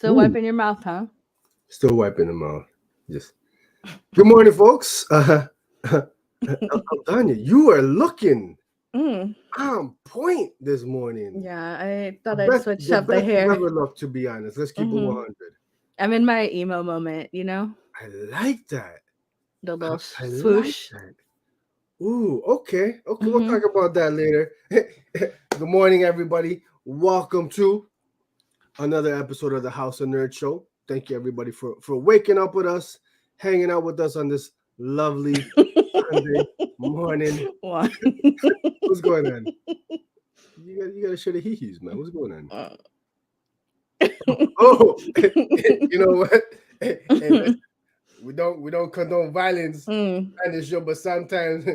Still wiping your mouth, huh? Still wiping them out. Just good morning, folks. Tanya, you are looking Mm. on point this morning. Yeah, I The thought I'd best, switch the up the best you've hair. ever looked, to be honest. Let's keep it Hmm 100. I'm in my emo moment, you know? I like that. The little I like swoosh. that. Ooh, okay. Okay, we'll Hmm talk about that later. Good morning, everybody. Welcome to another episode of the House of Nerd Show. Thank you, everybody, for waking up with us, hanging out with us on this lovely Sunday morning. One. What's going on? You gotta share the hee-hees, man. What's going on? Oh, you know what? Hey, listen, we don't condone violence Mm. on this show, but sometimes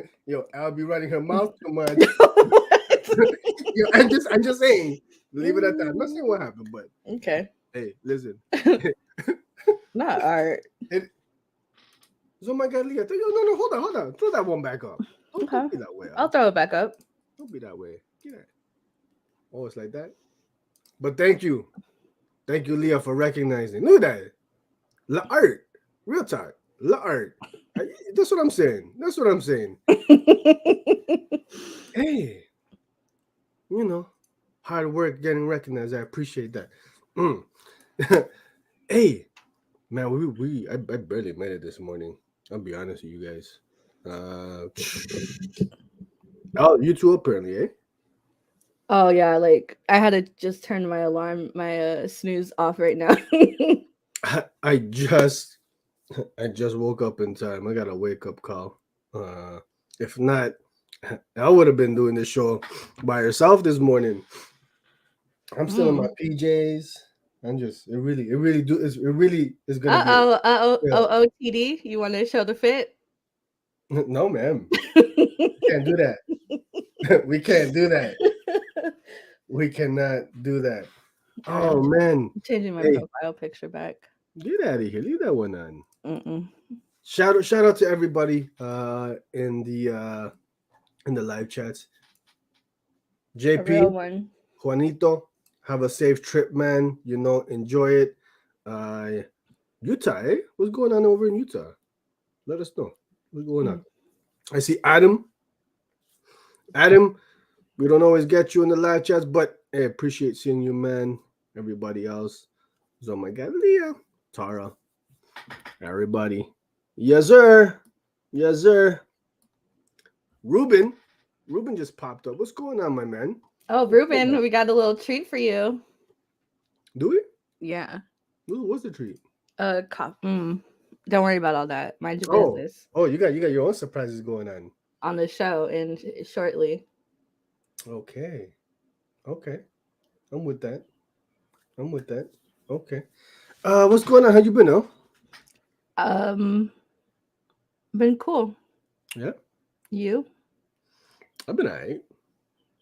I'll be running her mouth too much. I'm just saying. Leave it at that. I'm not saying what happened, but Okay. hey, listen. Not art. It, oh my God, Leah. No, hold on. Throw that one back up. Don't, Okay. don't be that way. I'll throw it back up. Don't be that way. Get that. Oh, it's like that. But thank you. Thank you, Leah, for recognizing. Look at that. La art. Real talk. La art. That's what I'm saying. That's what I'm saying. Hey, hard work getting recognized. I appreciate that. Mm. Hey, man, I barely made it this morning. I'll be honest with you guys. Oh, you too apparently, eh? Oh yeah, like I had to just turn my alarm, my snooze off right now. I just I just woke up in time. I got a wake up call. If not, I would have been doing this show by yourself this morning. I'm still in my Mm. PJs. I'm just it really is gonna be yeah. OOTD. You want to show the fit? No, ma'am. We can't do that. We can't do that. We cannot do that. Alright, Oh man. changing my Hey, profile picture back. get out of here. Leave that one on. Mm-mm. Shout out to everybody in the live chats. A real JP, one. Juanito, have a safe trip, man. Enjoy it. Uh Utah, eh? What's going on over in Utah? Let us know. What's going on? Mm. I see Adam. Adam, we don't always get you in the live chats, but I appreciate seeing you, man. Everybody else. Oh my God, Leah, Tara, everybody. Yes, sir. Yes, sir. Ruben. Ruben just popped up. What's going on, my man? Oh, What's going Ruben, on? we got a little treat for you. Do we? Yeah. Ooh, what's the treat? Don't worry about all that. Mind your Oh, business. oh, you got your own surprises going on. On the show and shortly. Okay. Okay. I'm with that. I'm with that. Okay. What's going on? How you been, El? Um, been cool. Yeah, You? I've been alright.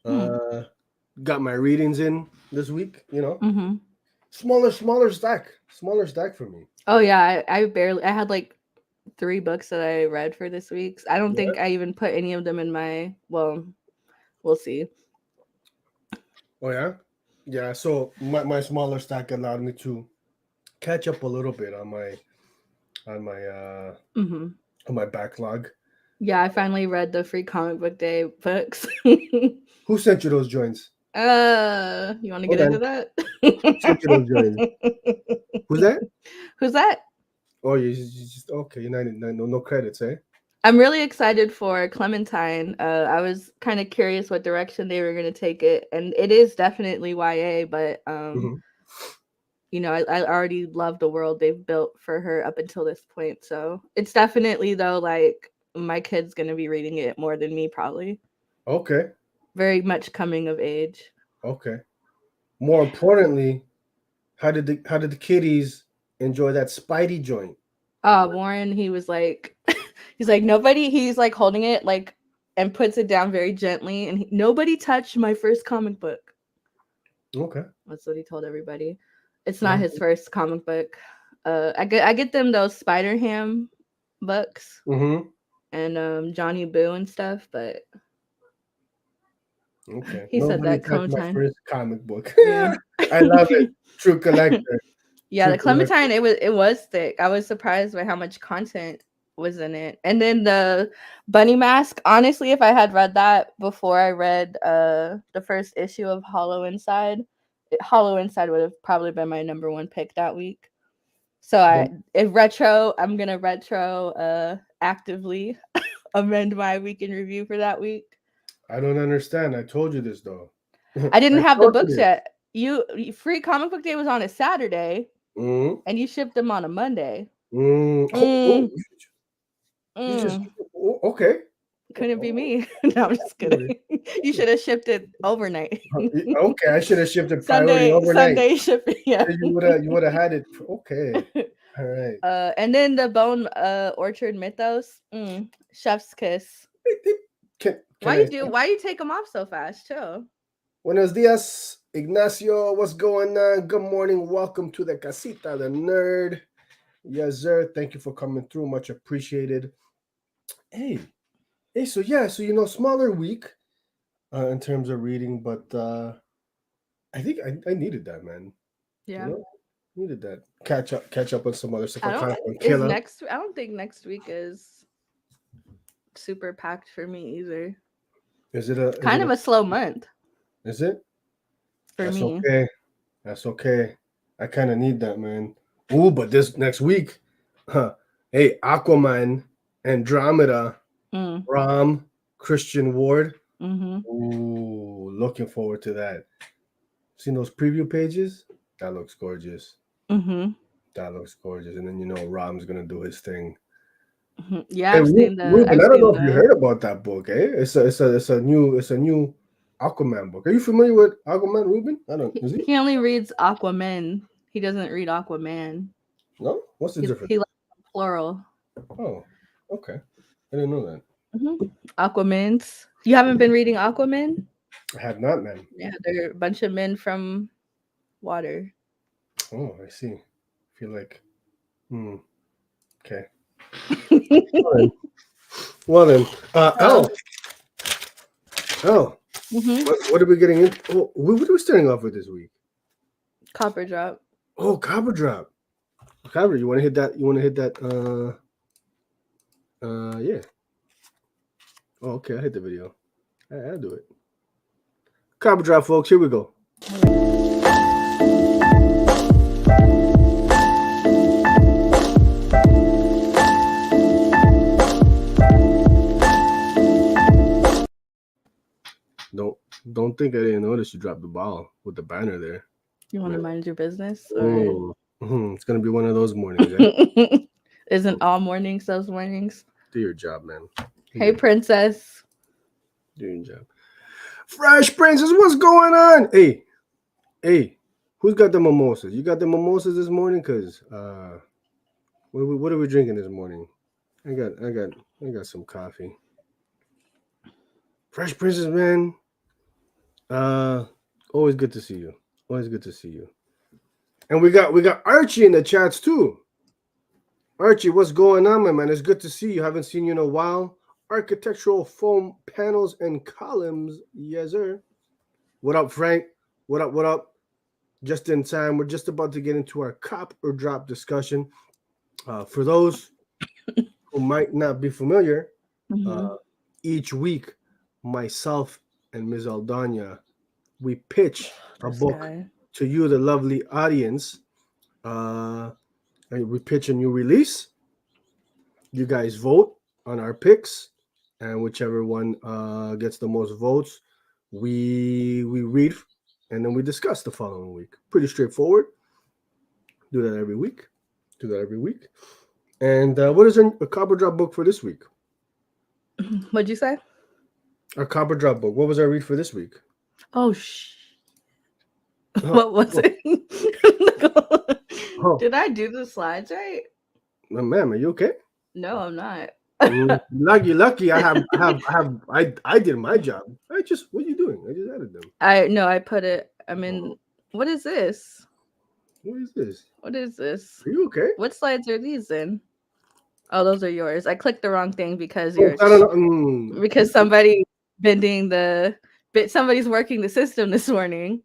Hmm. Uh, got my readings in this week. Mm-hmm. Smaller stack for me. Oh yeah, I had like 3 books that I read for this week. I don't Yeah. think I even put any of them in my. Well, we'll see. Oh yeah. Yeah. So my smaller stack allowed me to catch up a little bit on my uh Hmm on my backlog. Yeah, I finally read the free comic book day books. Who sent you those joints? You want to get Hold into on. that? Who sent you those joints? Who's that? Who's that? Oh, you just okay. You're not no credits, eh? I'm really excited for Clementine. I was kind of curious what direction they were going to take it, and it is definitely YA, but Hmm. I already love the world they've built for her up until this point. So it's definitely though like my kid's going to be reading it more than me probably. Okay. Very much coming of age. Okay. More importantly, how did the kiddies enjoy that Spidey joint? Warren, he was like, he's like nobody. He's like holding it like and puts it down very gently, and nobody touched my first comic book. Okay. That's what he told everybody. It's not his first comic book. I get them those Spider Ham books Mm-hmm. and Johnny Boo and stuff, but Okay. he said Nobody that touched my Clementine. first comic book. Yeah. I love it. True collector. Yeah, the Clementine, it was thick. I was surprised by how much content was in it. And then the Bunny Mask, honestly, if I had read that before I read the first issue of Hollow Inside would have probably been my number one pick that week. So I'm gonna retro actively amend my weekend review for that week. I don't understand. I told you this though. I didn't I have the told you books this. yet. Free comic book day was on a Saturday Mm, and you shipped them on a Monday. Oh, Mm, you just mm. okay. Couldn't be me. No, I'm just Okay. kidding. You should have shipped it overnight. Okay, I should have shifted priority Sunday, overnight. Sunday shipping. Yeah. You would have had it. Okay. All right. And then the Bone Orchard Mythos. Chef's kiss. Can I say Why you take them off so fast too? buenos dias, Ignacio? What's going on? Good morning. Welcome to the Casita the Nerd. Yes, sir. Thank you for coming through. Much appreciated. Hey, so yeah, so smaller week in terms of reading, but I think I needed that, man. Yeah. Needed that. Catch up on some other stuff. I I don't kind of is killer. next I don't think next week is super packed for me either. Is it a? It's kind of a slow month Is it? for That's me. okay. That's okay. I kind of need that, man. Ooh, but this next week, hey, Aquaman, Andromeda, Mm. Rom, Christian Ward. Mm-hmm. Ooh, looking forward to that. Seen those preview pages? That looks gorgeous. Mm-hmm. That looks gorgeous. And then Rom's gonna do his thing. Mm-hmm. Yeah, Hey, Ruben, I've I don't know seen if you the heard about that book, eh? It's a new Aquaman book. Are you familiar with Aquaman, Ruben? I don't. Is he? he only reads Aquaman. He doesn't read Aquaman. No. What's the difference? He likes plural. Oh, okay. I didn't know that. Mm-hmm. Aquamans. You haven't been reading Aquaman? I have not, man. Yeah, they're a bunch of men from water. Oh, I see. Feel like, okay. Well then, Elle, Mm-hmm. what are we getting into? Oh, what are we starting off with this week? Copper drop. Oh, Copper Drop. Copper, you want to hit that? You want to hit that? Yeah. Oh, okay. I hit the video. I'll do it. Copper Drop, folks. Here we go. Don't think I didn't notice you dropped the ball with the banner there. You want to mind your business? Oh, it's gonna be one of those mornings. Eh? Isn't all mornings those mornings? Do your job, man. Hey, princess. Do your job. Fresh Princess, what's going on? Hey, who's got the mimosas? You got the mimosas this morning? Cause what are we drinking this morning? I got some coffee. Fresh Princess, man. Always good to see you. Always good to see you. And we got Archie in the chats too. Archie, what's going on, my man? It's good to see you. Haven't seen you in a while. Architectural foam panels and columns. Yes, sir. What up, Frank? What up? What up? Just in time. We're just about to get into our cop or drop discussion. For those who might not be familiar, each week, myself and Ms. Aldana, we pitch a book to you, the lovely audience. We pitch a new release. You guys vote on our picks, and whichever one gets the most votes, we read, and then we discuss the following week. Pretty straightforward. Do that every week. And what is a Copper Drop book for this week? What'd you say? Our Copper Drop book. What was our read for this week? Oh, what was it? Did I do the slides right? Ma'am, are you okay? No, I'm not. Lucky. I did my job. What are you doing? I just added them. I put it. I mean, what is this? What is this? What is this? Are you okay? What slides are these in? Oh, those are yours. I clicked the wrong thing because because somebody somebody's working the system this morning.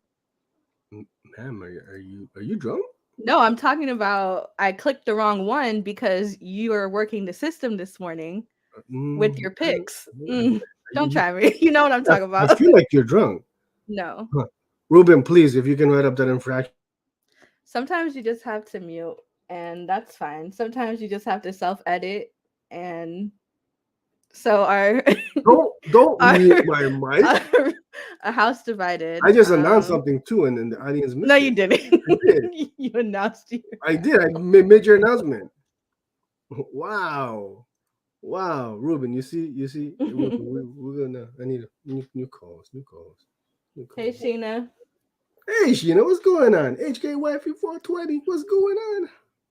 Ma'am, are you drunk? No, I'm talking about I clicked the wrong one because you are working the system this morning with Mm, your picks. I, Don't try me. You know what I'm talking I about. feel like you're drunk. No. Huh. Ruben, please, if you can write up that infraction. Sometimes you just have to mute, and that's fine. Sometimes you just have to self edit, and so our Don't our, mute my mic. our a house divided. I just announced something too, and then the audience No, missed you it. didn't. I did. You announced you. I did. I made your announcement. Wow. Wow, Ruben, you see, we're gonna. I need new calls, new calls, new Hey, calls. Sheena. Hey, Sheena, what's going on? HK Wifey 420, what's going on?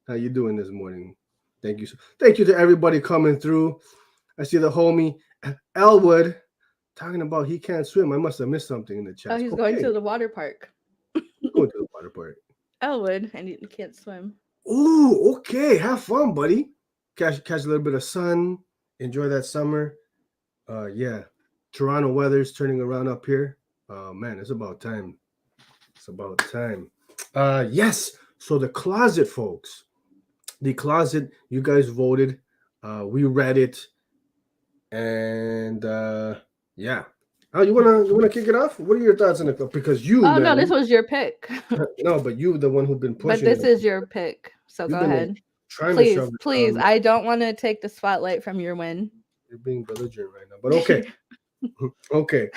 How you doing this morning? Thank you, thank you to everybody coming through. I see the homie Elwood talking about he can't swim. I must have missed something in the Oh, chat. he's going Okay, to the water park. he's going to the water park. Elwood, and you can't swim. Oh, okay. Have fun, buddy. Catch a little bit of sun. Enjoy that summer. Yeah, Toronto weather's turning around up here. Man, it's about time. It's about time. Yes. So the closet, folks. The closet. You guys voted. We read it, and yeah. Oh, you wanna kick it off? What are your thoughts on it? Because you, Oh no, man, this was your pick. no, but you, the one who's been But pushing it. this is your pick. So You've go been like ahead. trying to shove Please, it please. down. I don't want to take the spotlight from your win. You're being belligerent right now, but okay. Okay.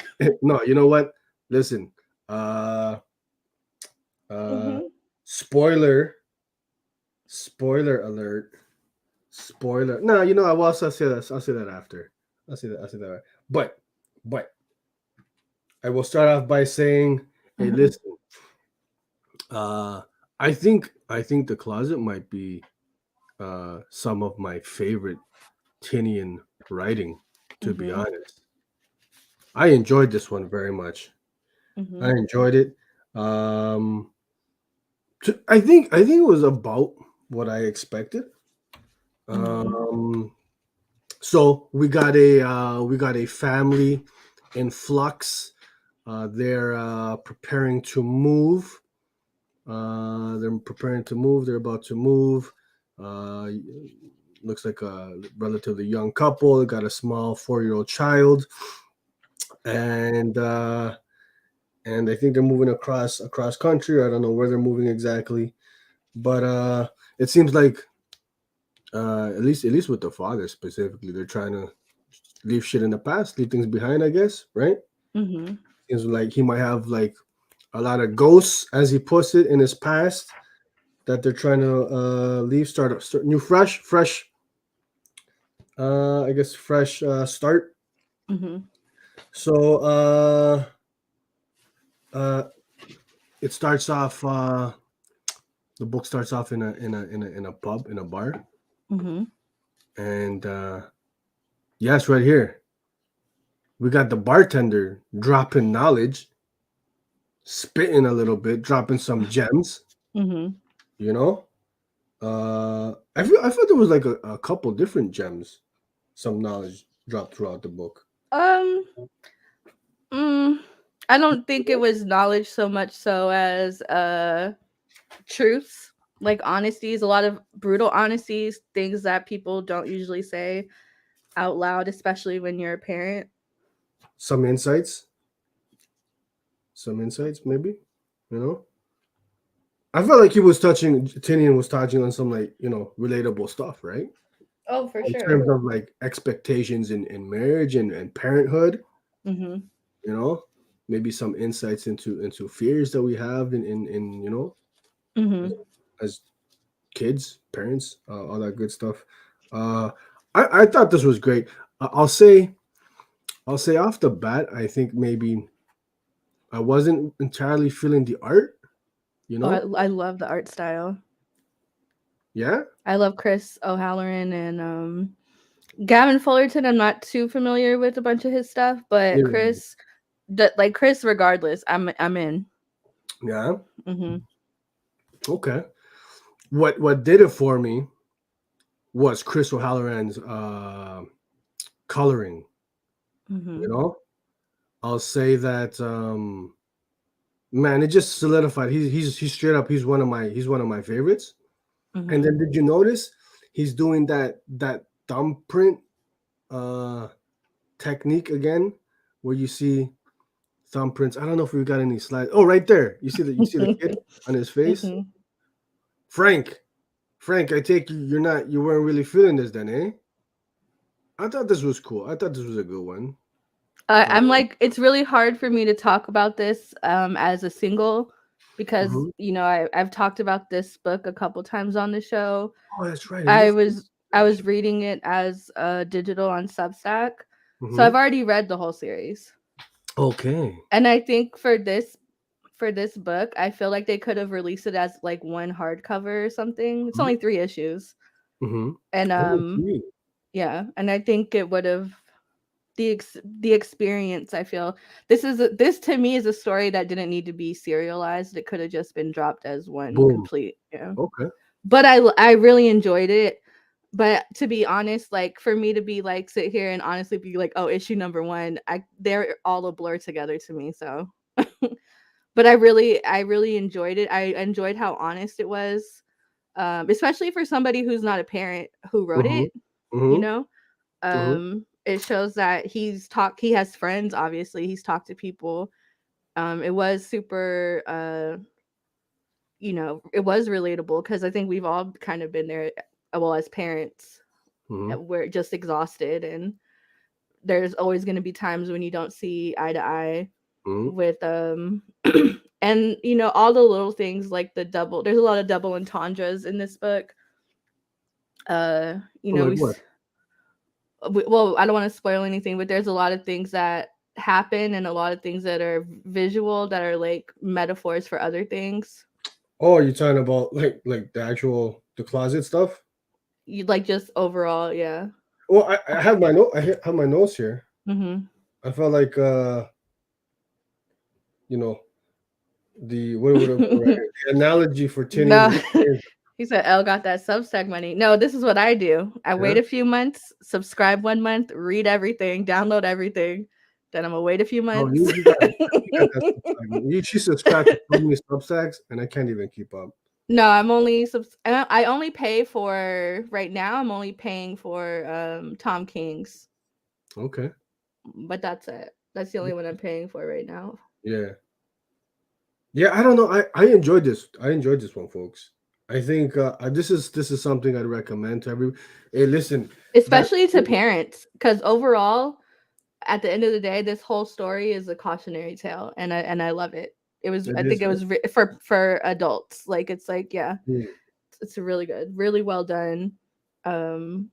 No, you know what? Listen. Uh uh Hmm. spoiler spoiler alert. Spoiler. No, you know I will also say that. I'll say that after. I'll say that. But I will start off by saying, hey, Hmm. listen. Uh I think the closet might be some of my favorite Tynion writing, to be Hmm. honest. I enjoyed this one very much. I Hmm. enjoyed it. Um I think it was about what I expected. Hmm. Um, so we got a family in flux. They're preparing to move. They're preparing to move. They're about to move. Uh, looks like a relatively young couple. They got a small 4-year-old child, and uh, and I think they're moving across country. I don't know where they're moving exactly, but it seems like at least with the father specifically, they're trying to leave shit in the past, leave things behind. I guess, right? Hmm. Seems like he might have like a lot of ghosts, as he puts it, in his past that they're trying to leave, start new, fresh. I guess fresh start. Hmm. So uh, it starts off. The book starts off in a pub, in a bar, Hmm. and yes, right here we got the bartender dropping knowledge, spitting a little bit, dropping some gems. Hmm. You know, I thought there was like a couple different gems, some knowledge dropped throughout the book. Um, mm, I don't think it was knowledge so much so as truths, like honesties, a lot of brutal honesties, things that people don't usually say out loud, especially when you're a parent. Some insights, maybe. You know, I felt like he was touching. Tinian was touching on some like relatable stuff, right? Oh, for In sure. terms of like expectations in marriage and parenthood. Mhm. You know, maybe some insights into fears that we have in as, Mhm. as kids, parents, all that good stuff. Uh, I thought this was great. I'll say off the bat, I think maybe I wasn't entirely feeling the art. You Oh, know, I love the art style. yeah, I love Chris O'Halloran and Gavin Fullerton. I'm not too familiar with a bunch of his stuff, but yeah, Chris, like Chris, regardless, I'm in. yeah. Mhm. Okay. What did it for me was Chris O'Halloran's coloring. You Mhm. know, I'll say that man, it just solidified. He's straight up. He's one of my favorites. And Mm-hmm. then did you notice he's doing that thumbprint uh technique again, where you see thumbprints. I don't know if we got any slides. Oh, right there. You see the kid on his face. Mm-hmm. Frank. Frank, I take you weren't really feeling this then, eh? I thought this was cool. I thought this was a good one. I'm like, it's really hard for me to talk about this as a single because Mhm. I've talked about this book a couple times on the show. Oh, that's right. It I is. was I was reading it as digital on Substack, so Mm-hmm. I've already read the whole series. Okay. And I think for this book, I feel like they could have released it as like one hardcover or something. It's only 3 issues, Mm-hmm. and Oh, gee. yeah, and I think it would have the experience. I feel this to me is a story that didn't need to be serialized. It could have just been dropped as one Boom. complete. Yeah, Okay. but I really enjoyed it. But to be honest, like for me to be like sit here and honestly be like, oh, issue number one, they're all a blur together to me. So, but I really enjoyed it. I enjoyed how honest it was, especially for somebody who's not a parent who wrote Mm-hmm. it. You Mm-hmm. know, Mm-hmm. it shows that he has friends. Obviously, he's talked to people. It was super. It was relatable because I think we've all kind of been there. Well, as parents, Mm-hmm. we're just exhausted, and there's always going to be times when you don't see eye to eye Mm-hmm. with and all the little things like there's a lot of double entendres in this book. uh you Oh, know like we, what? s- well, I don't want to spoil anything, but there's a lot of things that happen and a lot of things that are visual that are like metaphors for other things. Oh, you're talking about like the closet stuff? You like just overall, yeah. Well, I have my note. Have my notes here. Mm-hmm. I felt like you know, what the analogy for Tynion No. was crazy. He said Elle got that Substack money. No, this is what I do. I Yeah. wait a few months, subscribe 1 month, read everything, download everything. Then I'm gonna wait a few Oh, months. you got that Substack. She subscribed to so many Substacks, and I can't even keep up. No, I'm only I only pay for right now. I'm only paying for Tom King's, Okay. but that's it. That's the only one I'm paying for right now. Yeah. Yeah. I don't know. I enjoyed this. I enjoyed this one, folks. I think this is something I'd recommend to every. Hey, listen. That Especially to parents, because overall, at the end of the day, this whole story is a cautionary tale, and I love it. it I think is. it was for adults. Like it's like yeah, Mm, it's really good, really well done. Um,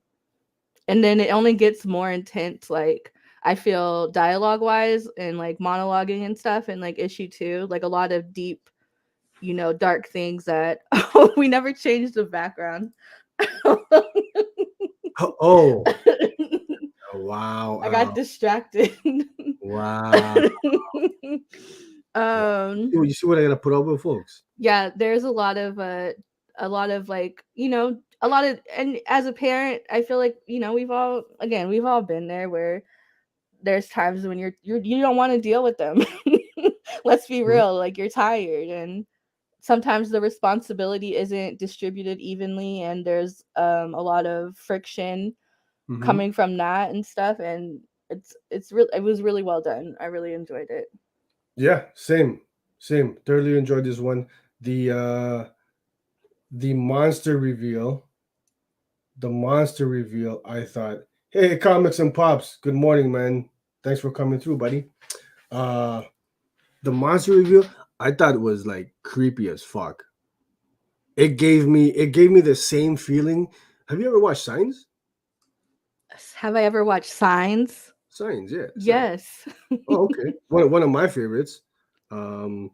and then it only gets more intense. Like I feel dialogue wise and like monologuing and stuff, and like issue two, like a lot of deep, dark things that we never changed the background. oh. Wow. I got distracted. Wow. um You see what I gotta put up with, folks? yeah, there's a lot of like, a lot of, and as a parent, I feel like, we've all been there where there's times when you don't want to deal with them. Let's be Mhm. real, like you're tired, and sometimes the responsibility isn't distributed evenly, and there's a lot of friction Mhm. coming from that and stuff, and it was really well done. I really enjoyed it. Yeah, same. Same. Thoroughly enjoyed this one. The uh the monster reveal. The monster reveal, I thought, hey, comics and pops, good morning, man. Thanks for coming through, buddy. Uh the monster reveal, I thought it was like creepy as fuck. It gave me the same feeling. Have you ever watched Signs? Have I ever watched Signs? Signs, yeah, Signs. Yes. Oh, okay. One of my favorites. Um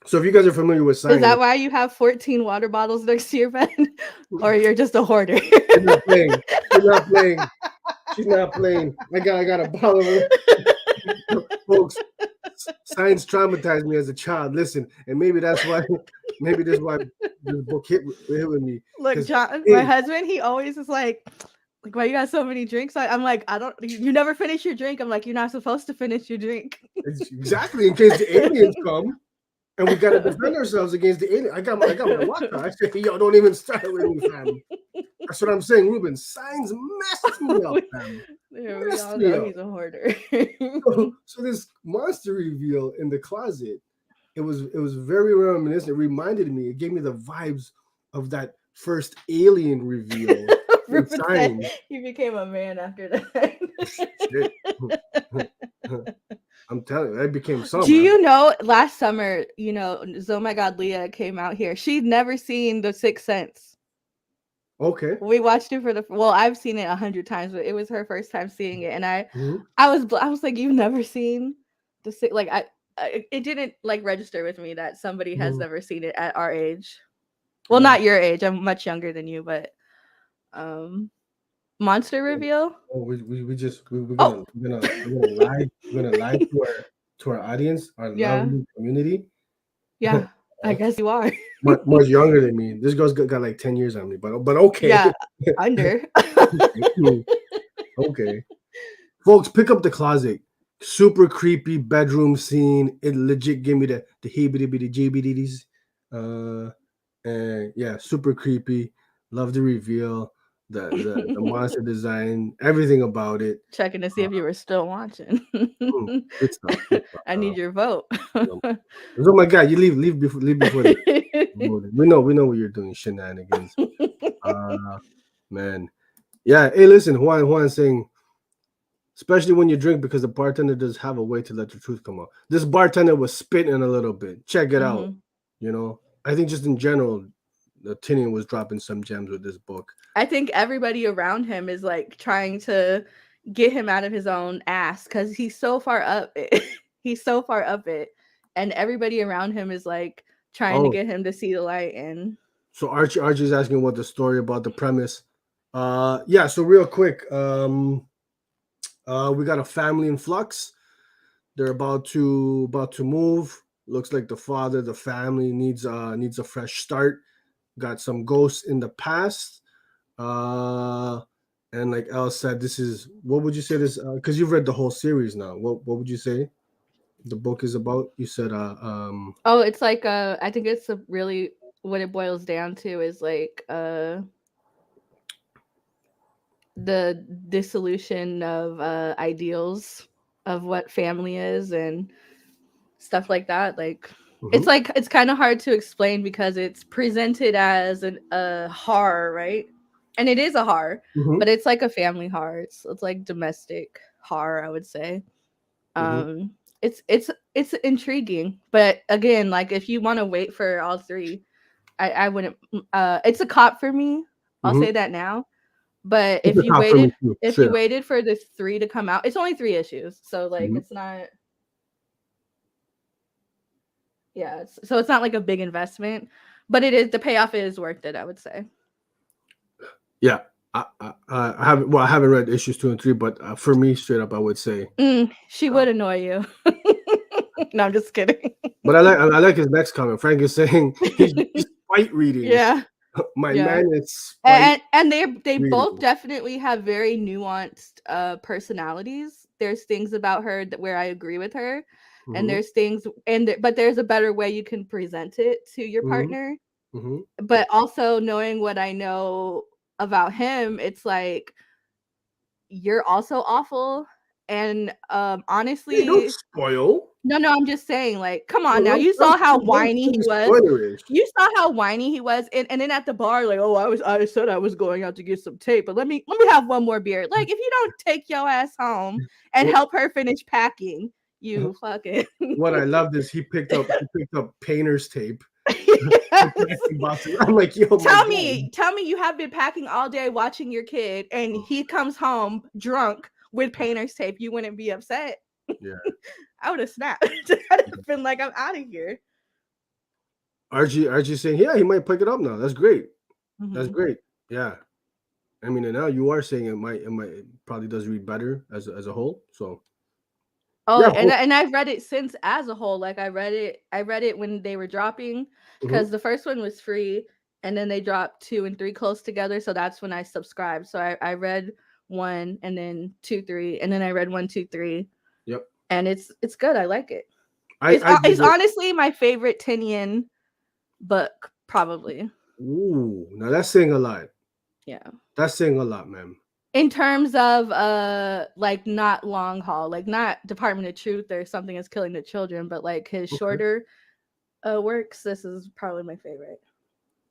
so if you guys are familiar with Is Signs, that why you have 14 water bottles next to your bed? Or you're just a hoarder? she's not playing. She's not playing. She's not playing. I got a bottle of folks. Science traumatized me as a child. Listen, and maybe that's why. Maybe that's why this book hit with me. Look, Because John, my hey, husband, he always is like, why you got so many drinks? I'm like, I don't, you never finish your drink. I'm like, you're not supposed to finish your drink. it's exactly in case the aliens come. and we gotta defend ourselves against the alien. I got my locker. I said, yo, don't even start with me, fam. That's what I'm saying, Ruben. Signs messed me up, fam. We Messed all me know up. he's a hoarder. So this monster reveal in the closet, it was very reminiscent. It reminded me. It gave me the vibes of that first Alien reveal in Ruben said Signs. he became a man after that. Shit. I'm telling you, that became Do some. you know last summer, Oh My God, Leah came out here. She'd never seen The Sixth Sense. Okay. We watched it I've seen it 100 times, but it was her first time seeing it. And Mm-hmm. I was like, you've never seen The Sixth, like it didn't like register with me that somebody has Mm-hmm. never seen it at our age. Well, Yeah. not your age. I'm much younger than you, but monster reveal. Oh, we're Oh, gonna lie to our audience, our yeah. lovely community. Yeah. I guess you are. Much younger than me. This girl's got like 10 years on me, but okay. Yeah, under. Okay. Folks, pick up The Closet. Super creepy bedroom scene. It legit gave me the heebity bitty jibbities. And yeah, super creepy. Love the reveal, the monster design, everything about it. Checking to see Uh, if you were still watching. Good stuff. Good stuff. I need your vote. Oh my god, you leave before the we know what you're doing, shenanigans. Man. Yeah, hey listen, Juan saying, especially when you drink, because the bartender does have a way to let the truth come out. This bartender was spitting a little bit. Check it out. Mhm. I think just in general, the Tynion was dropping some gems with this book. I think everybody around him is like trying to get him out of his own ass because he's so far up it. He's so far up it. And everybody around him is like trying to Oh, get him to see the light. And so Archie's asking what the story about the premise. Yeah, so real quick, we got a family in flux. They're about to move. Looks like the family needs a fresh start. Got some ghosts in the past. And like Elle said, this is, what would you say this? Because you've read the whole series now. What would you say the book is about? You said it's like I think it's really what it boils down to is like the dissolution of ideals of what family is and stuff like that. Like mhm, it's kind of hard to explain because it's presented as a horror, right? And it is a horror, mhm, but it's like a family horror. It's like domestic horror, I would say. mhm, Um, it's intriguing, but again, like if you want to wait for all three, I wouldn't. It's a cop for me. I'll mhm. say that now. But It's a top for me too, if straight you up. waited for the three to come out, it's only 3 issues, so like Mhm. it's not. Yeah, so it's not like a big investment, but it is the payoff is worth it, I would say. Yeah, I haven't read issues 2 and 3, but for me, straight up, I would say. She Uh, would annoy you. No, I'm just kidding. but I like his next comment. Frank is saying he's spite reading. Yeah, My yeah. man is spite And they both reading. definitely have very nuanced personalities. There's things about her where I agree with her, and Hmm. there's things but there's a better way you can present it to your Hmm. partner. Hmm. But also knowing what I know about him, it's like you're also awful. And Hey, don't honestly, spoil. no, I'm just saying, like, come on No, now. don't You don't saw how don't whiny he be was. spoilerish. You saw how whiny he was, and then at the bar, like, oh, I said I was going out to get some tape, but let me have one more beer. Like, if you don't take your ass home and What help her finish packing, you fucking what I loved is he picked up painter's tape. The yes. packing boxes. I'm like, yo, my God. Tell me you have been packing all day watching your kid, and he comes home drunk with painter's tape. You wouldn't be upset. Yeah. I would have snapped. I'd have been like, I'm out of here. Archie saying, yeah, he might pick it up now. That's great. That's Mhm. great. Yeah. I mean, and now you are saying it probably does read better as a whole. So Oh, yeah. and I've read it since as a whole. Like I read it when they were dropping Mhm. because the first one was free, and then they dropped 2 and 3 close together. So that's when I subscribed. So I read one, and then 2, 3, and then I read 1, 2, 3, Yep. and it's good. I like it. I It's dig it. honestly my favorite Tynion book, probably. Ooh, now that's saying a lot. Yeah. That's saying a lot, man. In terms of like not long haul, like not Department of Truth or Something Is Killing the Children, but like his Okay. shorter works, this is probably my favorite.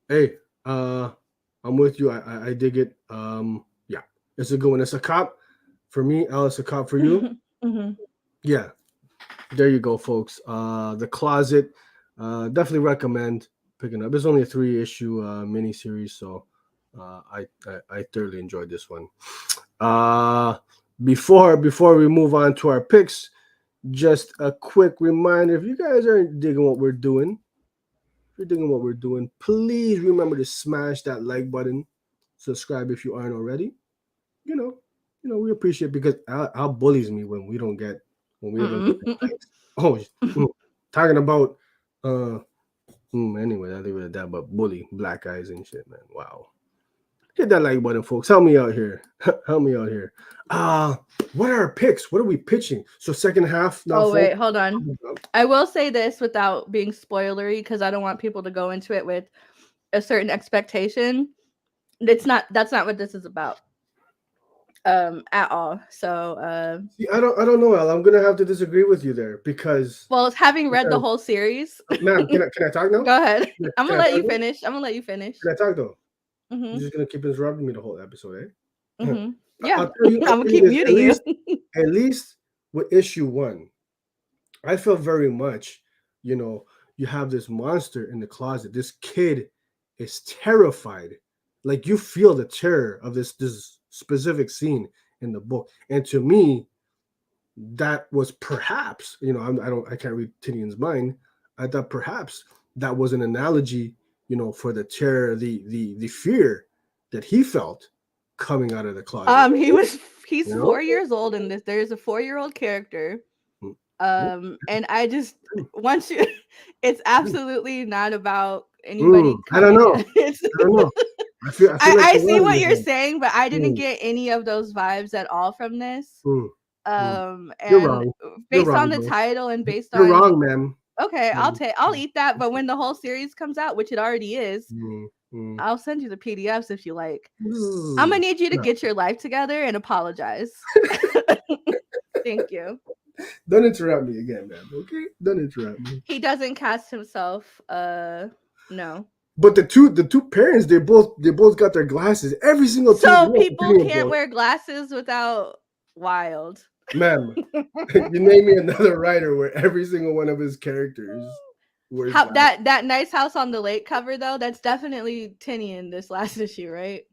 Hey, I'm with you. I dig it. Yeah, it's a good one. It's a cop for me. Elle, it's a cop for you. Hmm. Yeah, there you go, folks. The Closet. Definitely recommend picking up. It's only a 3 issue mini series, so I thoroughly enjoyed this one. Uh, before we move on to our picks, just a quick reminder: if you guys aren't digging what we're doing, if you're digging what we're doing, please remember to smash that like button. Subscribe if you aren't already. You know, we appreciate it because Al bullies me when we don't get the Mm-mm. likes. Oh, talking about uh, anyway, I leave it at that. But bully black guys and shit, man. Wow. Hit that like button, folks. Help me out here. Help me out here. Uh, what are our picks? What are we pitching? So second half now, Oh wait, folks. hold on. I will say this without being spoilery because I don't want people to go into it with a certain expectation. That's not what this is about. At all. So See, I don't know, Al. I'm gonna have to disagree with you there because, well, having read the whole series. ma'am, can I talk now? Go ahead. I'm Can gonna I let talk you now? finish. I'm gonna let you finish. Can I talk though? You're Mhm. just gonna keep interrupting me the whole episode, eh? Mhm. Yeah. I'll tell you. I'm I'll gonna tell you keep this. muting you. At least with issue one, I felt very much. You know, you have this monster in the closet. This kid is terrified. Like you feel the terror of this specific scene in the book. And to me, that was perhaps, I can't read Tynion's mind. I thought perhaps that was an analogy, for the terror, the fear that he felt coming out of the closet. He's You know. 4 years old in this. There's a 4 year old character. Mm, And I just mm, once you it's mm, absolutely not about anybody I don't coming. know. It's I don't know. I feel like I the see what writing you're is on. saying, but I didn't Mm, get any of those vibes at all from this. mm, mm. You're And wrong. You're based on wrong, the bro. title and based You're on wrong, man. okay, Mm, I'll mm, eat that. But when the whole series comes out, which it already is, mm, mm. I'll send you the PDFs if you like. I'm gonna Bzzz. need you to No. get your life together and apologize. Thank you. Don't interrupt me again, man. Okay? Don't interrupt me. He doesn't cast himself. No. But the two parents, they both got their glasses. Every single So people Tynion can't book, wear glasses without wild. ma'am. You name me another writer where every single one of his characters wears How glasses. that nice house on the lake cover though? That's definitely Tinian this last issue, right?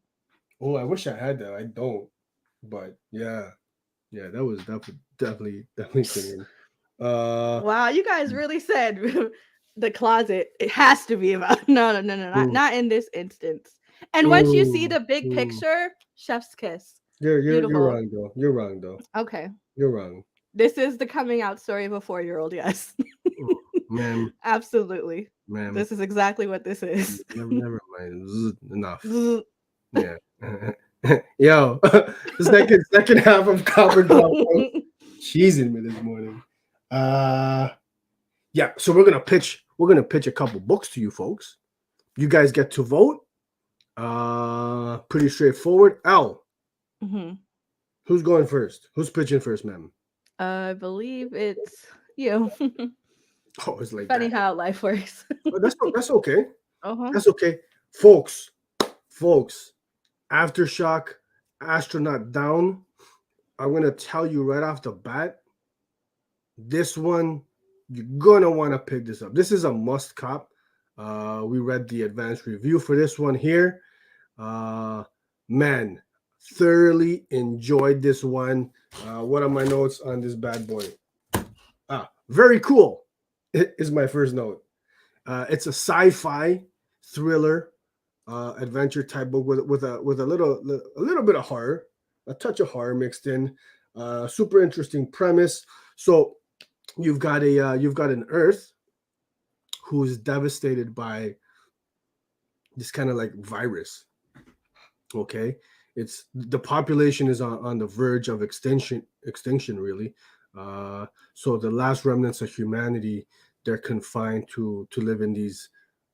Oh, I wish I had that. I don't. But yeah, that was definitely Tynion. Uh, Wow, you guys really said the closet. It has to be about no, mm, not in this instance. And once you see mm, the big mm. picture, chef's kiss. You're Beautiful. wrong though. You're wrong though. Okay. You're wrong. This is the coming out story of a 4-year-old, yes. Mm, ma'am, Absolutely. ma'am. This is exactly what this is. Never mind. Enough. Yeah. Yo, the second half of Copper Drop cheesing me this morning. Uh yeah, so we're gonna pitch a couple books to you folks. You guys get to vote. Pretty straightforward. Al, Mhm. who's going first? Who's pitching first, ma'am? I believe it's you. Oh, it's like Funny that. how life works. But that's okay. Uh-huh. That's okay. Folks, Aftershock, Astronaut Down. I'm gonna tell you right off the bat, this one you're gonna want to pick this up. This is a must cop. We read the advanced review for this one here. Uh, man, thoroughly enjoyed this one. What are my notes on this bad boy? Very cool. Is my first note. It's a sci-fi thriller adventure type book with a little bit of horror, a touch of horror mixed in. Super interesting premise. So you've got an Earth who's devastated by this kind of like virus. Okay, it's the population is on the verge of extinction really. So the last remnants of humanity, they're confined to live in these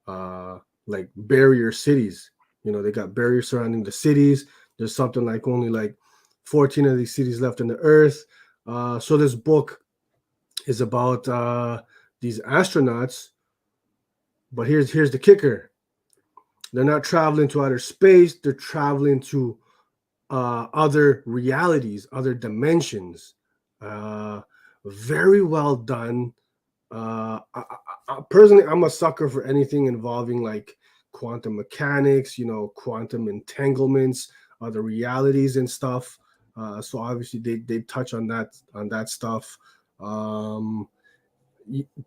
like barrier cities. They got barriers surrounding the cities. There's something like only like 14 of these cities left on the earth. So this book is about these astronauts, but here's the kicker: they're not traveling to outer space; they're traveling to other realities, other dimensions. Uh, Very well done. Personally, I'm a sucker for anything involving like quantum mechanics, quantum entanglements, other realities and stuff. So obviously they touch on that stuff. Um,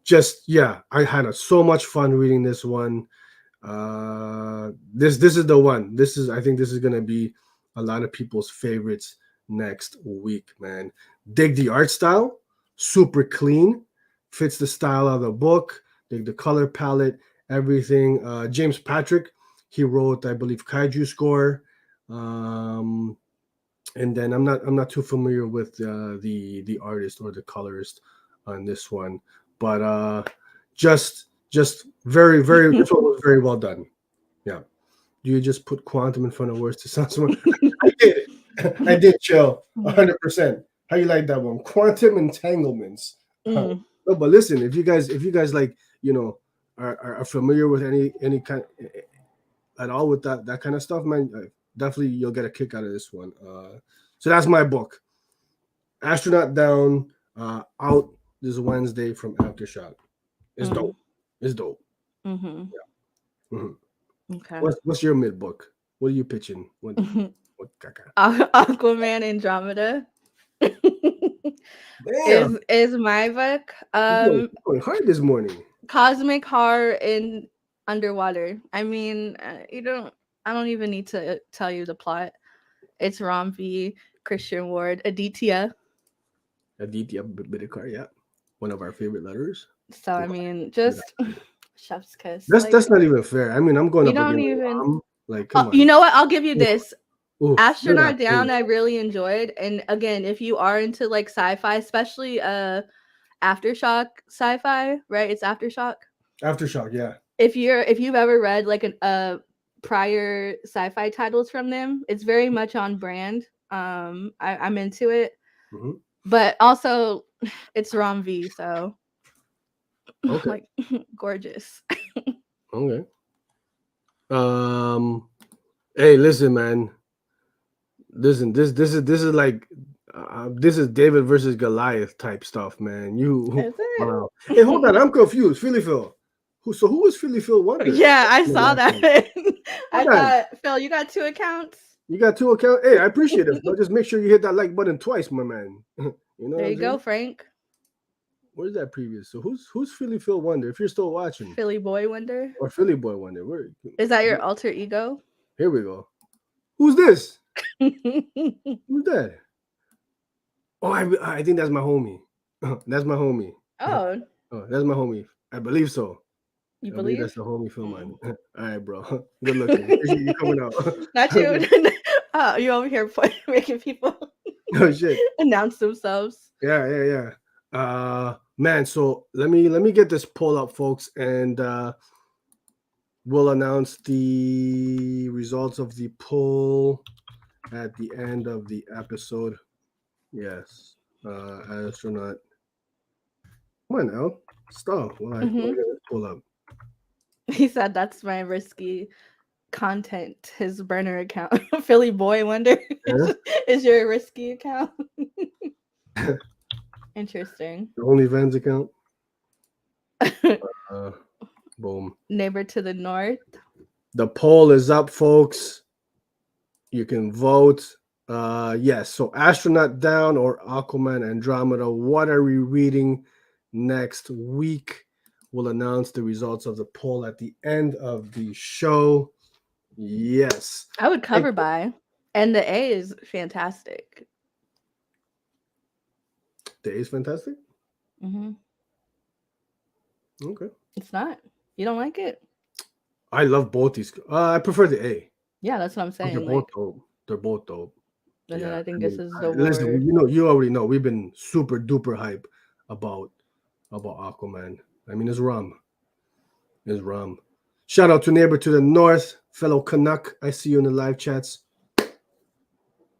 just yeah, I had so much fun reading this one. This is the one. I think this is gonna be a lot of people's favorites next week, man. Dig the art style, super clean, fits the style of the book. Dig the color palette, everything. James Patrick, he wrote, I believe, Kaiju Score. Um, and then I'm not too familiar with the artist or the colorist on this one, but just very this one was very well done. Yeah. Do you just put quantum in front of words to sound smart? I did. I did, chill 100%. How you like that one? Quantum entanglements. Mm. No, but listen, if you guys like are familiar with any kind at all with that kind of stuff, man, definitely you'll get a kick out of this one. So that's my book, Astronaut Down, out this Wednesday from Aftershock. It's dope. It's dope. Mm-hmm. Yeah. Mhm. Okay. What's your mid book? What are you pitching? What caca? Aquaman Andromeda Damn, is my book. you're going hard this morning. Cosmic horror in underwater. I mean, I don't even need to tell you the plot. It's Rom V, Christian Ward, Aditya. Aditya Bidikar, yeah, one of our favorite letters. So I Wow. mean, just chef's kiss. That's not even fair. I mean, I'm going You up don't against even. Ram. Like, come You on. know what? I'll give you this. Oof, you're not Astronaut Down, playing. I really enjoyed, and again, if you are into like sci-fi, especially aftershock sci-fi, right? It's aftershock. Aftershock, yeah. If you've ever read like an prior sci-fi titles from them, it's very much on brand. I'm into it, Hmm. but also it's Rom V, so Okay, like gorgeous. okay. Um, hey, listen, man. Listen, this is like this is David versus Goliath type stuff, man. You Is it? wow. Hey, hold on, I'm confused. Philly Phil. Who was Philly Phil Wonder? Yeah, I In the saw last that. one? I Hold on. thought, Phil, you got two accounts. You got two accounts. Hey, I appreciate it. But just make sure you hit that like button twice, my man. You know what There I'm you go, saying? Frank. Where's that previous? So who's Philly Phil Wonder? If you're still watching, Philly Boy Wonder. or Philly Boy Wonder, Is that your alter ego? here we go. Who's this? Oh, Who's that? Oh, I think that's my homie. That's my homie. Oh, that's my homie. I believe so. you I believe that's believe? the homie Phil man. Mm. All right, bro. Good looking. Appreciate you coming out. Not you. Oh, you over here making people Oh shit. announce themselves. Yeah. Man, so let me get this poll up, folks, and we'll announce the results of the poll at the end of the episode. Yes. Astronaut. Come on now. Stop. While I Hmm. get this poll up. He said that's my risky content. His burner account, Philly Boy Wonder, Yeah? is your risky account. Interesting. The OnlyFans account. Uh, Boom. Neighbor to the north. The poll is up, folks. You can vote. Yes. So, Astronaut Down or Aquaman Andromeda. What are we reading next week? We'll announce the results of the poll at the end of the show. Yes. I would cover by, and the A is fantastic. The A is fantastic. Hmm. Okay. It's not. You don't like it? I love both these. I prefer the A. Yeah, that's what I'm They're saying. both Like, dope. They're both dope. And then Yeah, I I think this mean, is the listen, ward. you already know we've been super duper hype about Aquaman. I mean, it's rum, it's rum. Shout out to neighbor to the north, fellow Canuck. I see you in the live chats.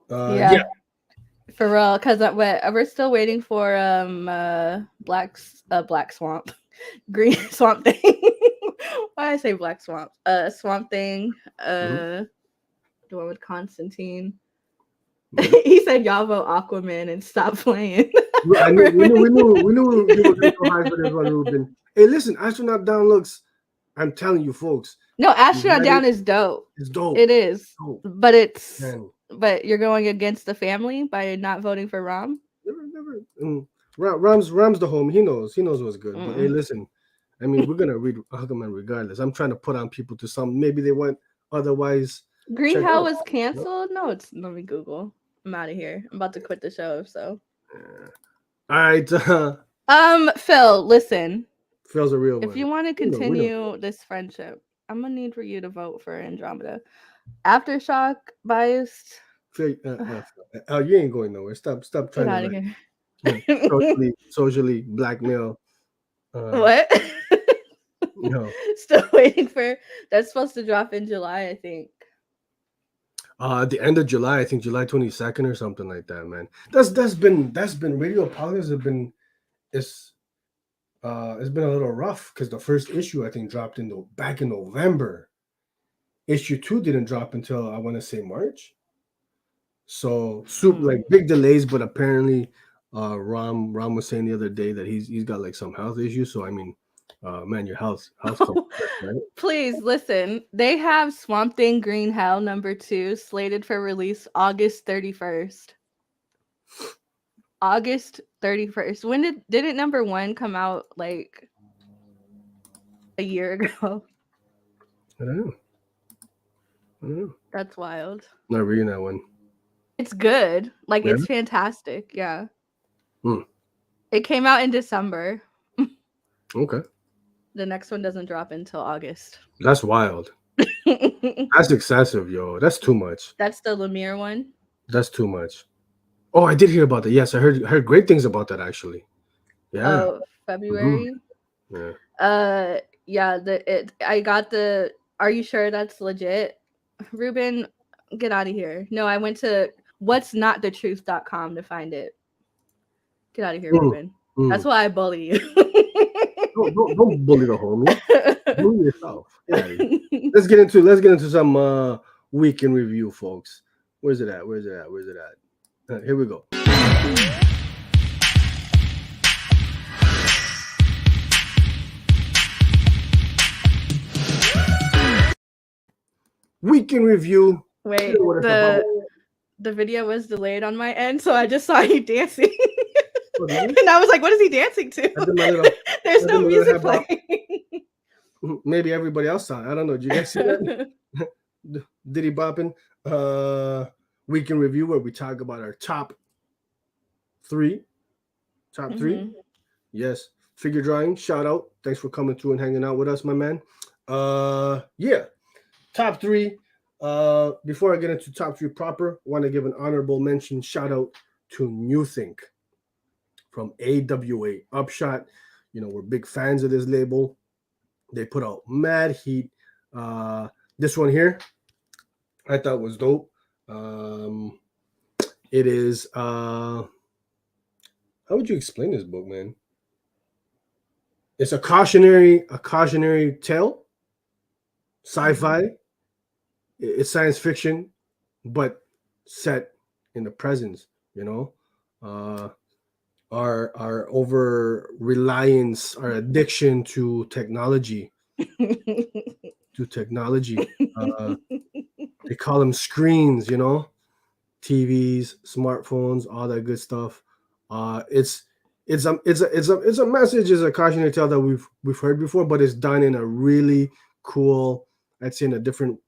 Yeah, Yeah, for real. Because we're still waiting for Black Swamp, Green Swamp Thing. Why I say Black Swamp? Swamp Thing. mhm, The one with Constantine. mhm. He said y'all vote Aquaman and stop playing. I knew Ruben. we knew you were gonna go high for this one, Ruben. Hey, listen, Astronaut Down looks. I'm telling you, folks, No, you Astronaut read it. Down is dope. It's dope. It is, Dope, but man. you're going against the family by not voting for Rom. Never. Ram's the home. He knows what's good. But hey, Mm-mm. listen, I mean, we're gonna read Aquaman regardless. I'm trying to put on people to some maybe they want otherwise Green check Hell out. was canceled. No, it's let me Google. I'm out of here. I'm about to quit the show. So, Yeah. All right, Phil, listen. Phil's a real If one. you want to We know. continue this friendship, I'm gonna need for you to vote for Andromeda. Aftershock biased. Phil, you ain't going nowhere. Stop Get trying to out of like here. socially blackmail. Uh, What? you know, Still waiting for that's supposed to drop in July, I think. at the end of July, I think July 22nd or something like that, man. That's been radio politics have been it's it's been a little rough because the first issue I think dropped back in November. Issue two didn't drop until I want to say March. So like big delays, but apparently, Ram was saying the other day that he's got like some health issues. So I mean, man, your health comes first, right? Please listen. They have Swamp Thing Green Hell #2 slated for release August 31st. August 31st. When didn't #1 come out like a year ago? I don't know. I don't know. That's wild. Not reading that one. It's good. Like Yeah. it's fantastic. Yeah. Hmm. It came out in December. Okay. The next one doesn't drop until August. That's wild. That's excessive, yo. That's too much. That's the Lemire one. That's too much. Oh, I did hear about that. Yes, I heard great things about that actually. Yeah. Oh, Hmm. February. Yeah. Yeah, I got the are you sure that's legit? Ruben, get out of here. No, I went to what'snotthetruth.com to find it. Get out of here, Mm, Ruben. mm. That's why I bully you. Don't bully the homie. Bully yourself. Yeah. Let's get into some week in review, folks. Where's it at? Here we go. Week in review. Wait, You know what it's about. the video was delayed on my end, so I just saw you dancing. Oh, did you? And I was like, what is he dancing I did to? my little There's I did no my little music head bop. playing. Maybe everybody else saw it. I don't know. Did you guys see that? Diddy bopping. Week in review where we talk about our top three. Top three. Mhm. Yes. Figure drawing. Shout out. Thanks for coming through and hanging out with us, my man. Yeah. Top three. Before I get into top three proper, want to give an honorable mention. Shout out to New Think from AWA Upshot. You know, we're big fans of this label. They put out mad heat. This one here, I thought was dope. It is how would you explain this book, man? It's a cautionary tale, sci-fi. It's science fiction, but set in the present. You know, our over reliance, our addiction to technology. Uh, they call them screens. You know, TVs, smartphones, all that good stuff. It's a message, it's a cautionary tale that we've heard before, but it's done in a really cool, I'd say in a different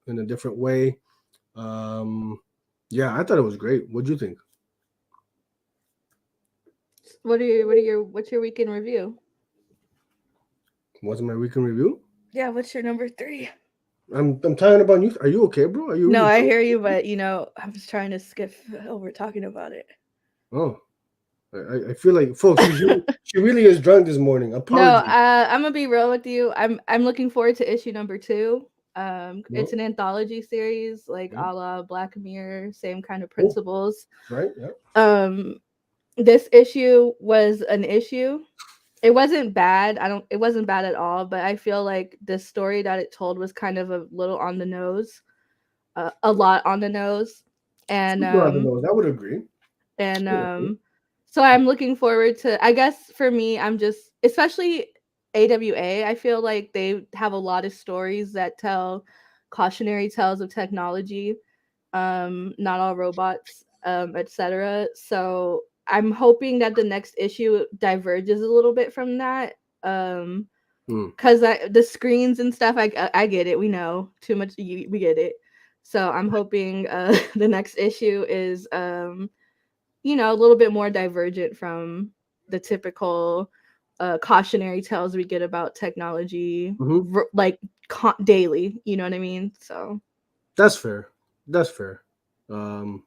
way. Um, yeah, I thought it was great. What'd you think? What's your weekend review? Wasn't my weekend review? Yeah, what's your number 3? I'm tired about you. Are you okay, bro? Are you No, really? I hear you, but I was trying to skip over talking about it. Oh, I feel like, folks, she really is drunk this morning. No, Apologies. I'm gonna be real with you. I'm looking forward to issue number 2. No, It's an anthology series, like no. a la Black Mirror, same kind of Oh, principles. right. Yeah. Um, this issue was an issue. It wasn't bad. It wasn't bad at all, but I feel like the story that it told was kind of a little on the nose, a lot on the nose, and Super on the nose. I would agree. and I would agree. so I'm looking forward to, I guess for me, I'm just, especially AWA, I feel like they have a lot of stories that tell cautionary tales of technology, not all robots, etc. So I'm hoping that the next issue diverges a little bit from that. Hmm. Because the screens and stuff, I get it. We know too much. We get it. So I'm hoping the next issue is a little bit more divergent from the typical cautionary tales we get about technology, Mm-hmm. like daily. You know what I mean? So That's fair. That's fair. Um,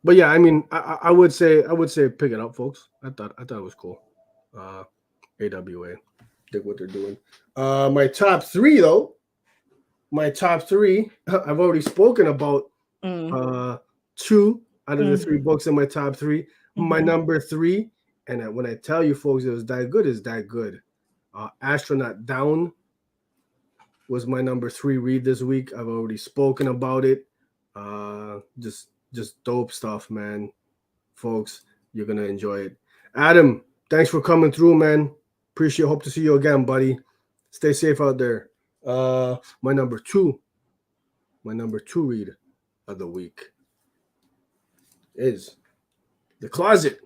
but yeah, I mean, I would say pick it up, folks. I thought it was cool. Uh, AWA, dig what they're doing. My top three though. My top three. I've already spoken about mm, uh two out of the mm, three books in my top three. My mm-hmm. number three, and when I tell you folks it was that good, it's that good. Astronaut Down was my number three read this week. I've already spoken about it. Just dope stuff, man. Folks, you're gonna enjoy it. Adam, thanks for coming through, man. Appreciate. Hope to see you again, buddy. Stay safe out there. Uh, my number two, my number two read of the week is The Closet.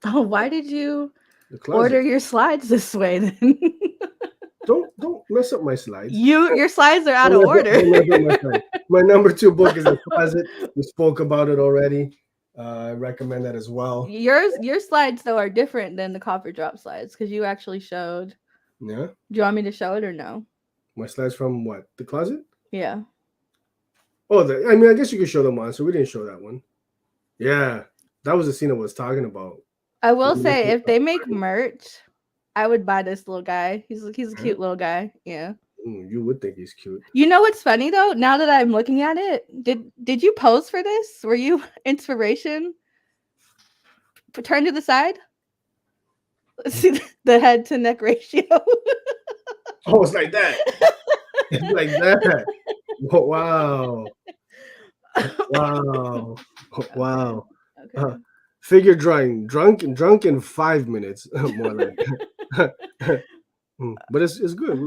Oh, why did you The order Closet. your slides this way then? Don't mess up my slides. Your slides are out of Don't mess up, order. don't mess up my slides. My number two book is The Closet. We spoke about it already. I recommend that as well. Your slides though are different than the copper drop slides because you actually showed. Yeah, Do you want me to show it or no? my slides from what? The Closet. Yeah. Oh, I mean, I guess you could show them on. So we didn't show that one. Yeah, that was the scene I was talking about. I will say if they make merch, I would buy this little guy. He's a Huh? cute little guy. Yeah. You would think he's cute. You know what's funny though? Now that I'm looking at it, did you pose for this? Were you inspiration? Turn to the side. See the head to neck ratio. Oh, it's like that. It's like that. Wow. Wow. Okay. Wow. Uh, Okay. figure drawing. Drunk in 5 minutes. More like. But it's good.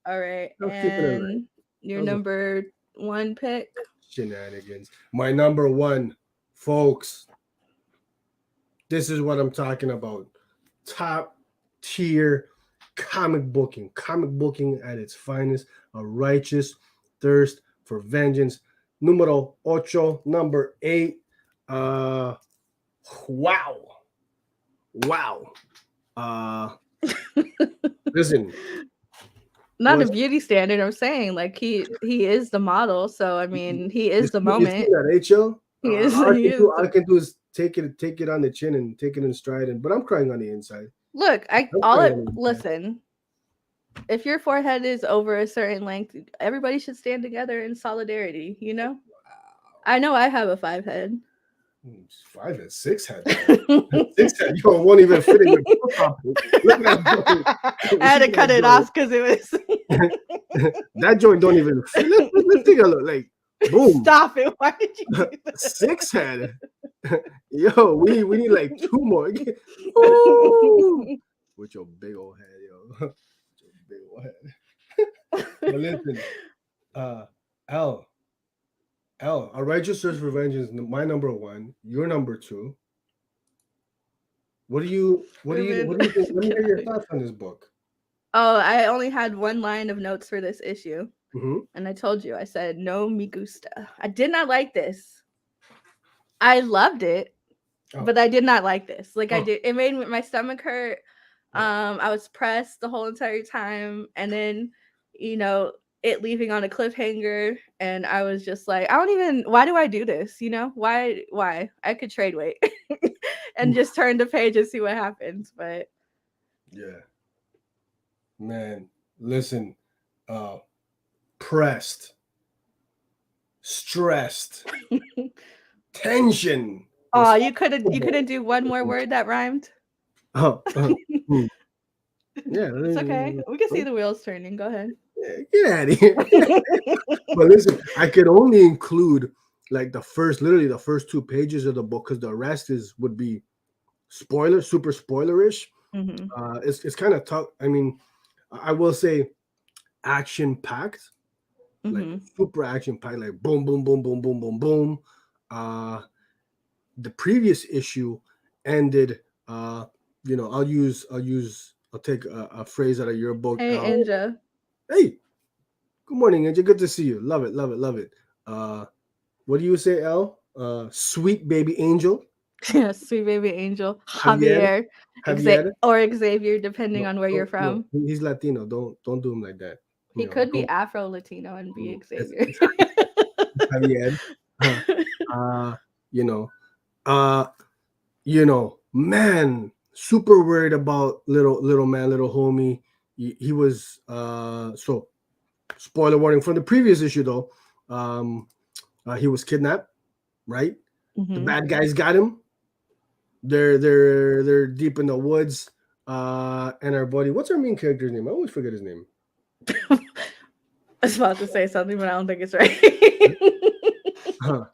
All right. I'll keep it in line. And your That was a number one pick. shenanigans. My number one, folks. This is what I'm talking about. Top tier comic booking at its finest, a righteous thirst for vengeance. Numero ocho, number 8. Uh, wow, wow. Uh, listen, Not a was beauty standard. I'm saying like he is the model. So I mean he you is the see, you see moment. that, HL? He is All I he can do, is all I the can do is take it on the chin and take it in stride. But I'm crying on the inside. look. I'm crying on the inside. Listen. If your forehead is over a certain length, everybody should stand together in solidarity. I know I have a 5 head. 5 and 6 head though. 6 head, yo, won't even fit in your profile. Look at that joint. I Look had to at cut it that off because it was. joint. That joint don't even fit. Let's take a look. Like, boom, Stop it! Why did you do that? 6 head. Yo, we need like 2 more. Ooh, with your big old head, yo. With your big old head. But listen, uh, L, A Righteous Search for Vengeance, my number one. Your number two. What do you think? Let me hear your thoughts on this book. Oh, I only had one line of notes for this issue. Mm-hmm. And I told you, I said, no me gusta. I did not like this. I loved it, Oh, but I did not like this. Like I oh, did, it made my stomach hurt. oh. I was pressed the whole entire time. And then, you know, it leaving on a cliffhanger, and I was just like, I don't even. Why do I do this? You know, why? Why? I could trade wait and just turn the page and see what happens. But Yeah, man. Listen, uh, pressed, stressed, tension. oh, Was you couldn't do one more word that rhymed. oh, hmm. Yeah, It's okay. We can see the wheels turning. Go ahead. get out of here. But listen, I could only include like literally the first 2 pages of the book because the rest is would be super spoilerish. Hmm. It's kind of tough. I mean, I will say action packed, like Hmm. super action packed, like boom, boom, boom, boom, boom, boom, boom. Uh, the previous issue ended. I'll take a phrase out of your book. Hey, Anja. Hey, good morning, Angel. Good to see you. Love it, love it, love it. Uh, what do you say, Elle? Sweet baby angel, Yeah, sweet baby angel Javier, Javier, Javier. Or Xavier, depending No, on where you're no, from. he's Latino. Don't do him like that. He You know, could be don't. Afro Latino and be Xavier. It's Javier. Huh. Uh, you know, uh, man, super worried about little man, little homie. He was so spoiler warning from the previous issue though. Um, he was kidnapped, right? The Hmm. bad guys got him. They're deep in the woods. And our buddy, what's our main character's name? I always forget his name. I was about to say something, but I don't think it's right. Huh.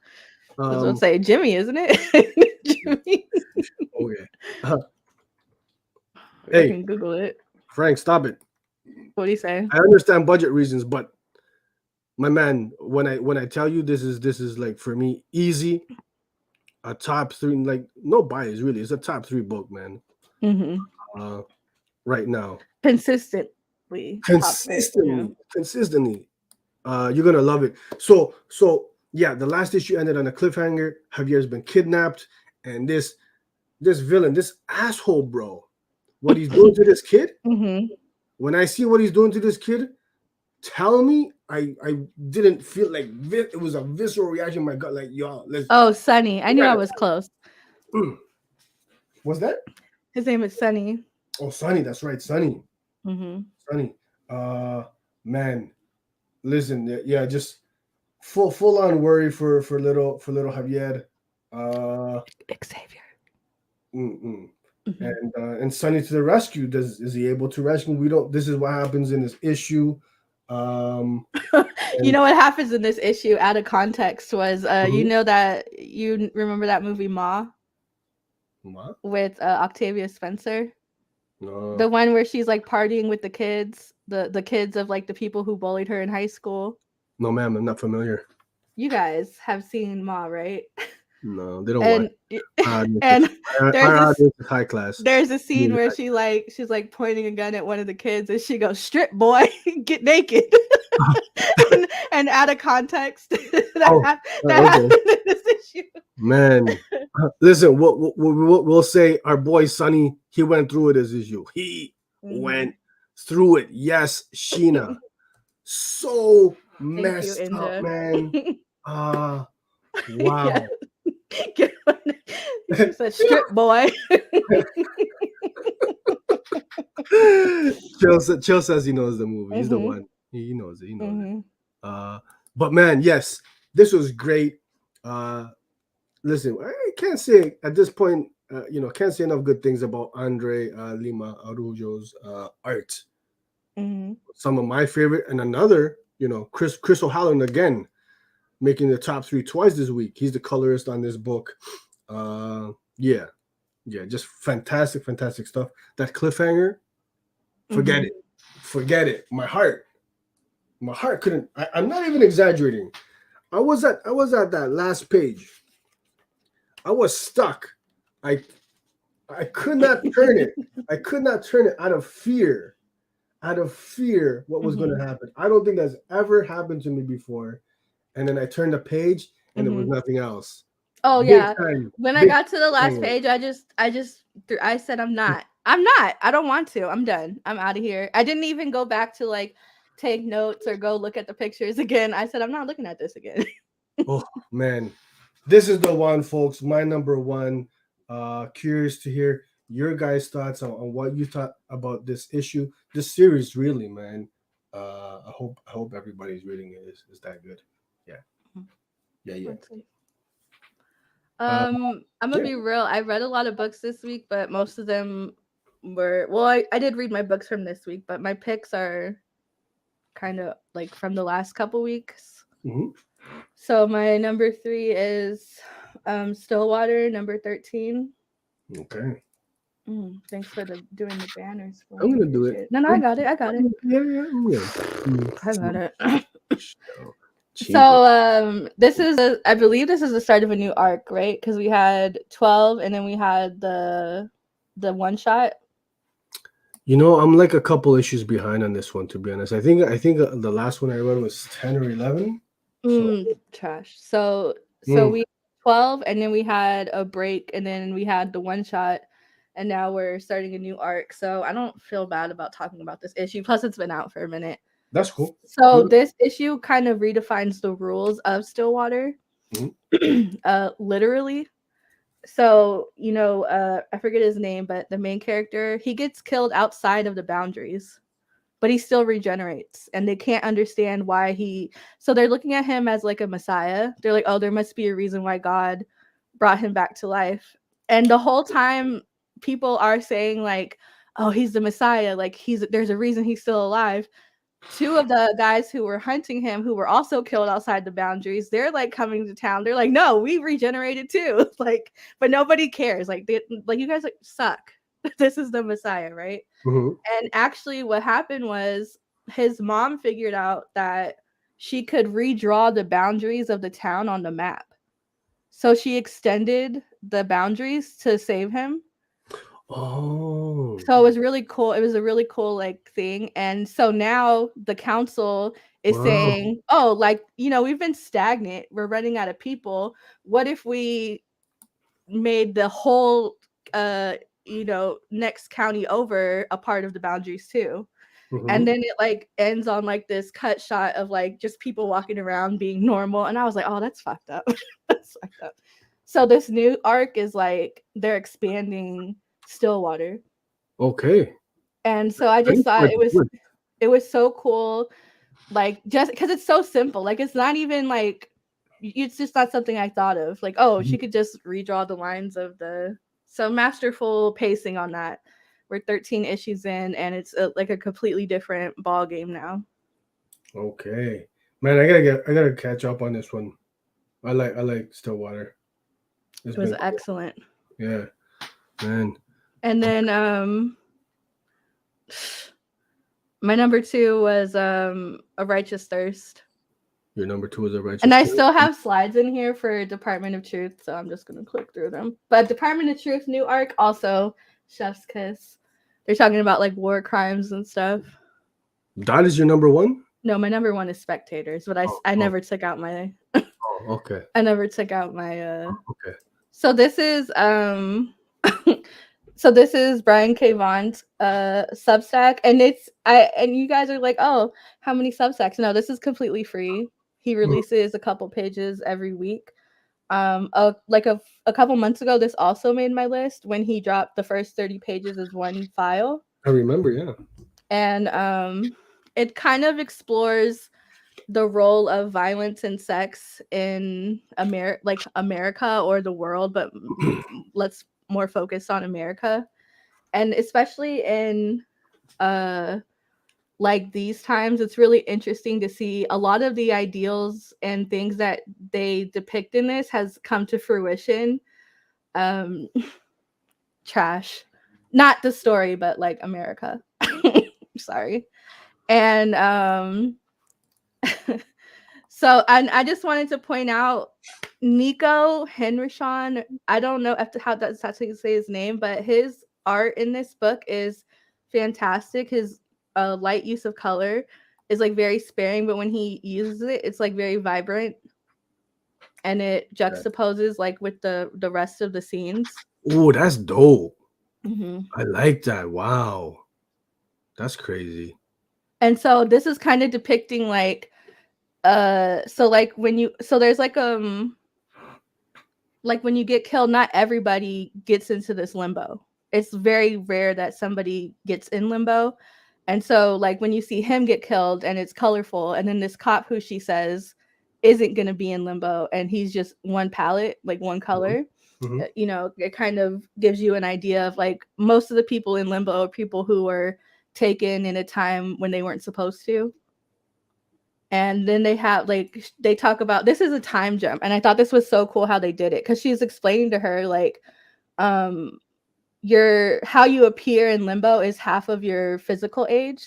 I was about to say Jimmy, isn't it? Jimmy. Okay. Uh, I hey, can Google it. Frank, stop it. What do you say? I understand budget reasons, but my man, when I tell you this is like for me easy a top three, like no bias really. It's a top three book, man. Hmm. Uh, right now, Consistently top pick. Yeah. consistently. You're gonna love it. So yeah, the last issue ended on a cliffhanger. Javier's been kidnapped, and this villain, this asshole, bro, what he's doing to this kid. Hmm. When I see what he's doing to this kid, tell me I didn't feel like it was a visceral reaction in my gut. Like y'all, let's. Oh, Sunny. I We knew I gotta. was close. What's that? His name is Sunny. Oh, Sonny. That's right, Sonny. Hmm. Sonny. Man, listen, yeah, just full on worry for little Javier. Uh, Xavier. mm-mm. Hmm. And Sonny to the rescue. Is he able to rescue? We don't. This is what happens in this issue. Um, You and know what happens in this issue out of context was you Mhm. know that you remember that movie Ma What? with Octavia Spencer? No, The one where she's like partying with the kids, the kids of like the people who bullied her in high school. no, ma'am. I'm not familiar. You guys have seen Ma, right? No, they don't watch. And Our audience is, and there's our this audience is high class. there's a scene where she's like pointing a gun at one of the kids and she goes, "Strip boy, get naked." And out of context, Oh, that okay, happened in this issue. man. Listen, we'll say our boy Sonny. He went through it as issue. He Hmm. went through it. Yes, Sheena. So Thank you, messed up, Inja. man. Yeah. Wow. She said, "Strip boy." Chill says he knows the movie. He's the Hmm. one. He knows it. He knows it. Hmm. Uh, but man, yes, this was great. Uh, Listen, I can't say at this point, can't say enough good things about Andre Lima Araujo's art. Hmm. Some of my favorite, and another, Chris O'Halloran again, making the top three twice this week. He's the colorist on this book. Yeah, just fantastic stuff. That cliffhanger, forget Hmm. it, forget it. My heart couldn't. I'm not even exaggerating. I was at that last page. I was stuck. I I could not turn it. I could not turn it out of fear. Out of fear, what was going Hmm. to happen. I don't think that's ever happened to me before. And then I turned the page, and it was Hmm. nothing else. Oh Big yeah. time, When I big got to the last time. page, I said I'm not. I don't want to. I'm done. I'm out of here. I didn't even go back to like take notes or go look at the pictures again. I said, I'm not looking at this again. Oh man, this is the one, folks. My number one. Curious to hear your guys' thoughts on what you thought about this issue, this series, really, man. I hope everybody's reading it is that good. Yeah, yeah. Let's see. Uh, I'm gonna yeah. be real. I read a lot of books this week, but most of them were well, I did read my books from this week, but my picks are kind of like from the last couple weeks. Mhm. So my number 3 is Stillwater, number 13. Okay, Thanks for doing the banners for I'm me. gonna do it. Appreciate it. No, no, I got it. I got it. Yeah, I'm good. I got it. Cheap. So this is I believe this is the start of a new arc, right? Because we had 12 and then we had the one shot. I'm like a couple issues behind on this one, to be honest. I think the last one I read was 10 or 11. So, Trash. So mm, we 12 and then we had a break and then we had the one shot and now we're starting a new arc. So I don't feel bad about talking about this issue. Plus it's been out for a minute. that's cool. So this issue kind of redefines the rules of Stillwater. Literally. So, I forget his name, but the main character, he gets killed outside of the boundaries, but he still regenerates and they can't understand why so they're looking at him as like a messiah. They're like, oh, there must be a reason why God brought him back to life. And the whole time people are saying like, oh, he's the messiah, like there's a reason he's still alive. 2 of the guys who were hunting him, who were also killed outside the boundaries, they're like coming to town. They're like, no, we regenerated too. Like, but nobody cares. Like, you guys like suck. This is the messiah, right? Mm-hmm. And actually, what happened was his mom figured out that she could redraw the boundaries of the town on the map. So she extended the boundaries to save him. Oh, So it was really cool. It was a really cool like thing. And so now the council is wow. saying, oh, like, we've been stagnant. We're running out of people. What if we made the whole next county over a part of the boundaries too? Mm-hmm. And then it like ends on like this cut shot of like just people walking around being normal. And I was like, oh, that's fucked up. That's fucked up. So this new arc is like they're expanding Stillwater. Okay. And so I just thought it was so cool, like just because it's so simple. Like it's not even like it's just not something I thought of. Like, oh, she could just redraw the lines of so masterful pacing on that. We're 13 issues in, and it's like a completely different ball game now. Okay, man, I gotta catch up on this one. I like Stillwater. It's It was been cool. excellent. Yeah, man. And then my number 2 was A Righteous Thirst. Your number 2 is a righteous. And I Thirst? still have slides in here for Department of Truth, so I'm just going to click through them. But Department of Truth, new arc, also Chef's Kiss. They're talking about like war crimes and stuff. That is your number 1? No, my number 1 is Spectators, but I never took out my Okay. I never took out my Okay. So this is so this is Brian K. Vaughn's Substack, and and you guys are like, oh, how many Substacks? No, this is completely free. He releases a couple pages every week. Like a couple months ago, this also made my list when he dropped the first 30 pages as one file. I remember, yeah. And it kind of explores the role of violence and sex in America or the world, but let's more focus on America. And especially in like these times, it's really interesting to see a lot of the ideals and things that they depict in this has come to fruition. Trash. Not the story, but like America. Sorry. And so I just wanted to point out Nico Henrishon. I don't know how that's how to say his name, but his art in this book is fantastic. His light use of color is like very sparing, but when he uses it, it's like very vibrant, and it juxtaposes like with the rest of the scenes. Oh, that's dope. Mm-hmm. I like that. Wow, that's crazy. And so this is kind of depicting like so like when you so there's like when you get killed, not everybody gets into this limbo. It's very rare that somebody gets in limbo. And so like when you see him get killed and it's colorful, and then this cop who she says isn't going to be in limbo and he's just one palette, like one color, Mm-hmm. you know, it kind of gives you an idea of like most of the people in limbo are people who were taken in a time when they weren't supposed to. And then they have like they talk about this is a time jump, and I thought this was so cool how they did it, because she's explaining to her like your how you appear in limbo is half of your physical age,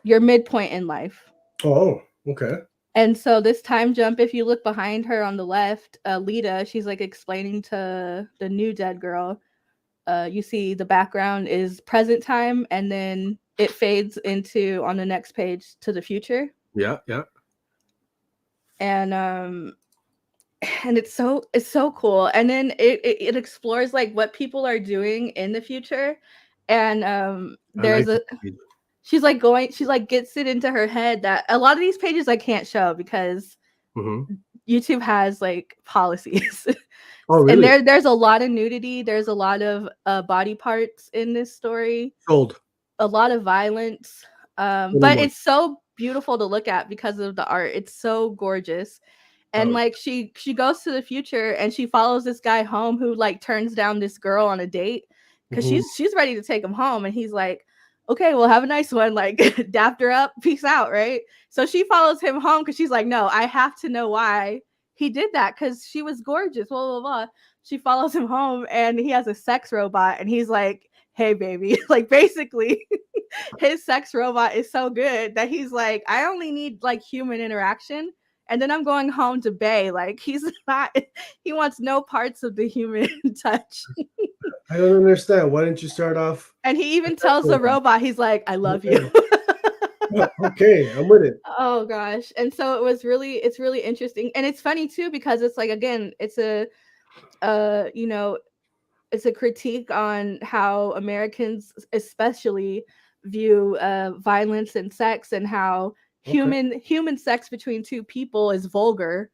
your midpoint in life. Oh, okay. And so this time jump, if you look behind her on the left, Lita, she's like explaining to the new dead girl, you see the background is present time, and then it fades into on the next page to the future. Yeah, yeah. And it's so cool. And then it explores like what people are doing in the future. And I like there's a it. she's like gets it into her head that a lot of these pages I can't show because Mm-hmm. YouTube has like policies. Oh, And really? there's a lot of nudity, there's a lot of body parts in this story, Sold. a lot of violence, Pretty but much. it's so beautiful to look at because of the art. It's so gorgeous. And Oh, like she goes to the future and she follows this guy home who like turns down this girl on a date because mm-hmm. she's ready to take him home, and he's like, okay, well, have a nice one, like dapped her up, peace out, right? So she follows him home because she's like, no, I have to know why he did that, because she was gorgeous, blah blah blah. She follows him home and he has a sex robot, and he's like, hey baby, like basically his sex robot is so good that he's like, I only need like human interaction, and then I'm going home to Bay. Like he's not, he wants no parts of the human touch. I don't understand. Why didn't you start off? And he even tells the robot, he's like, I love you. Okay, I'm with it. Oh gosh. And so it's really interesting. And it's funny too, because it's like, again, it's a you know, it's a critique on how Americans especially view violence and sex, and how Okay. human sex between two people is vulgar.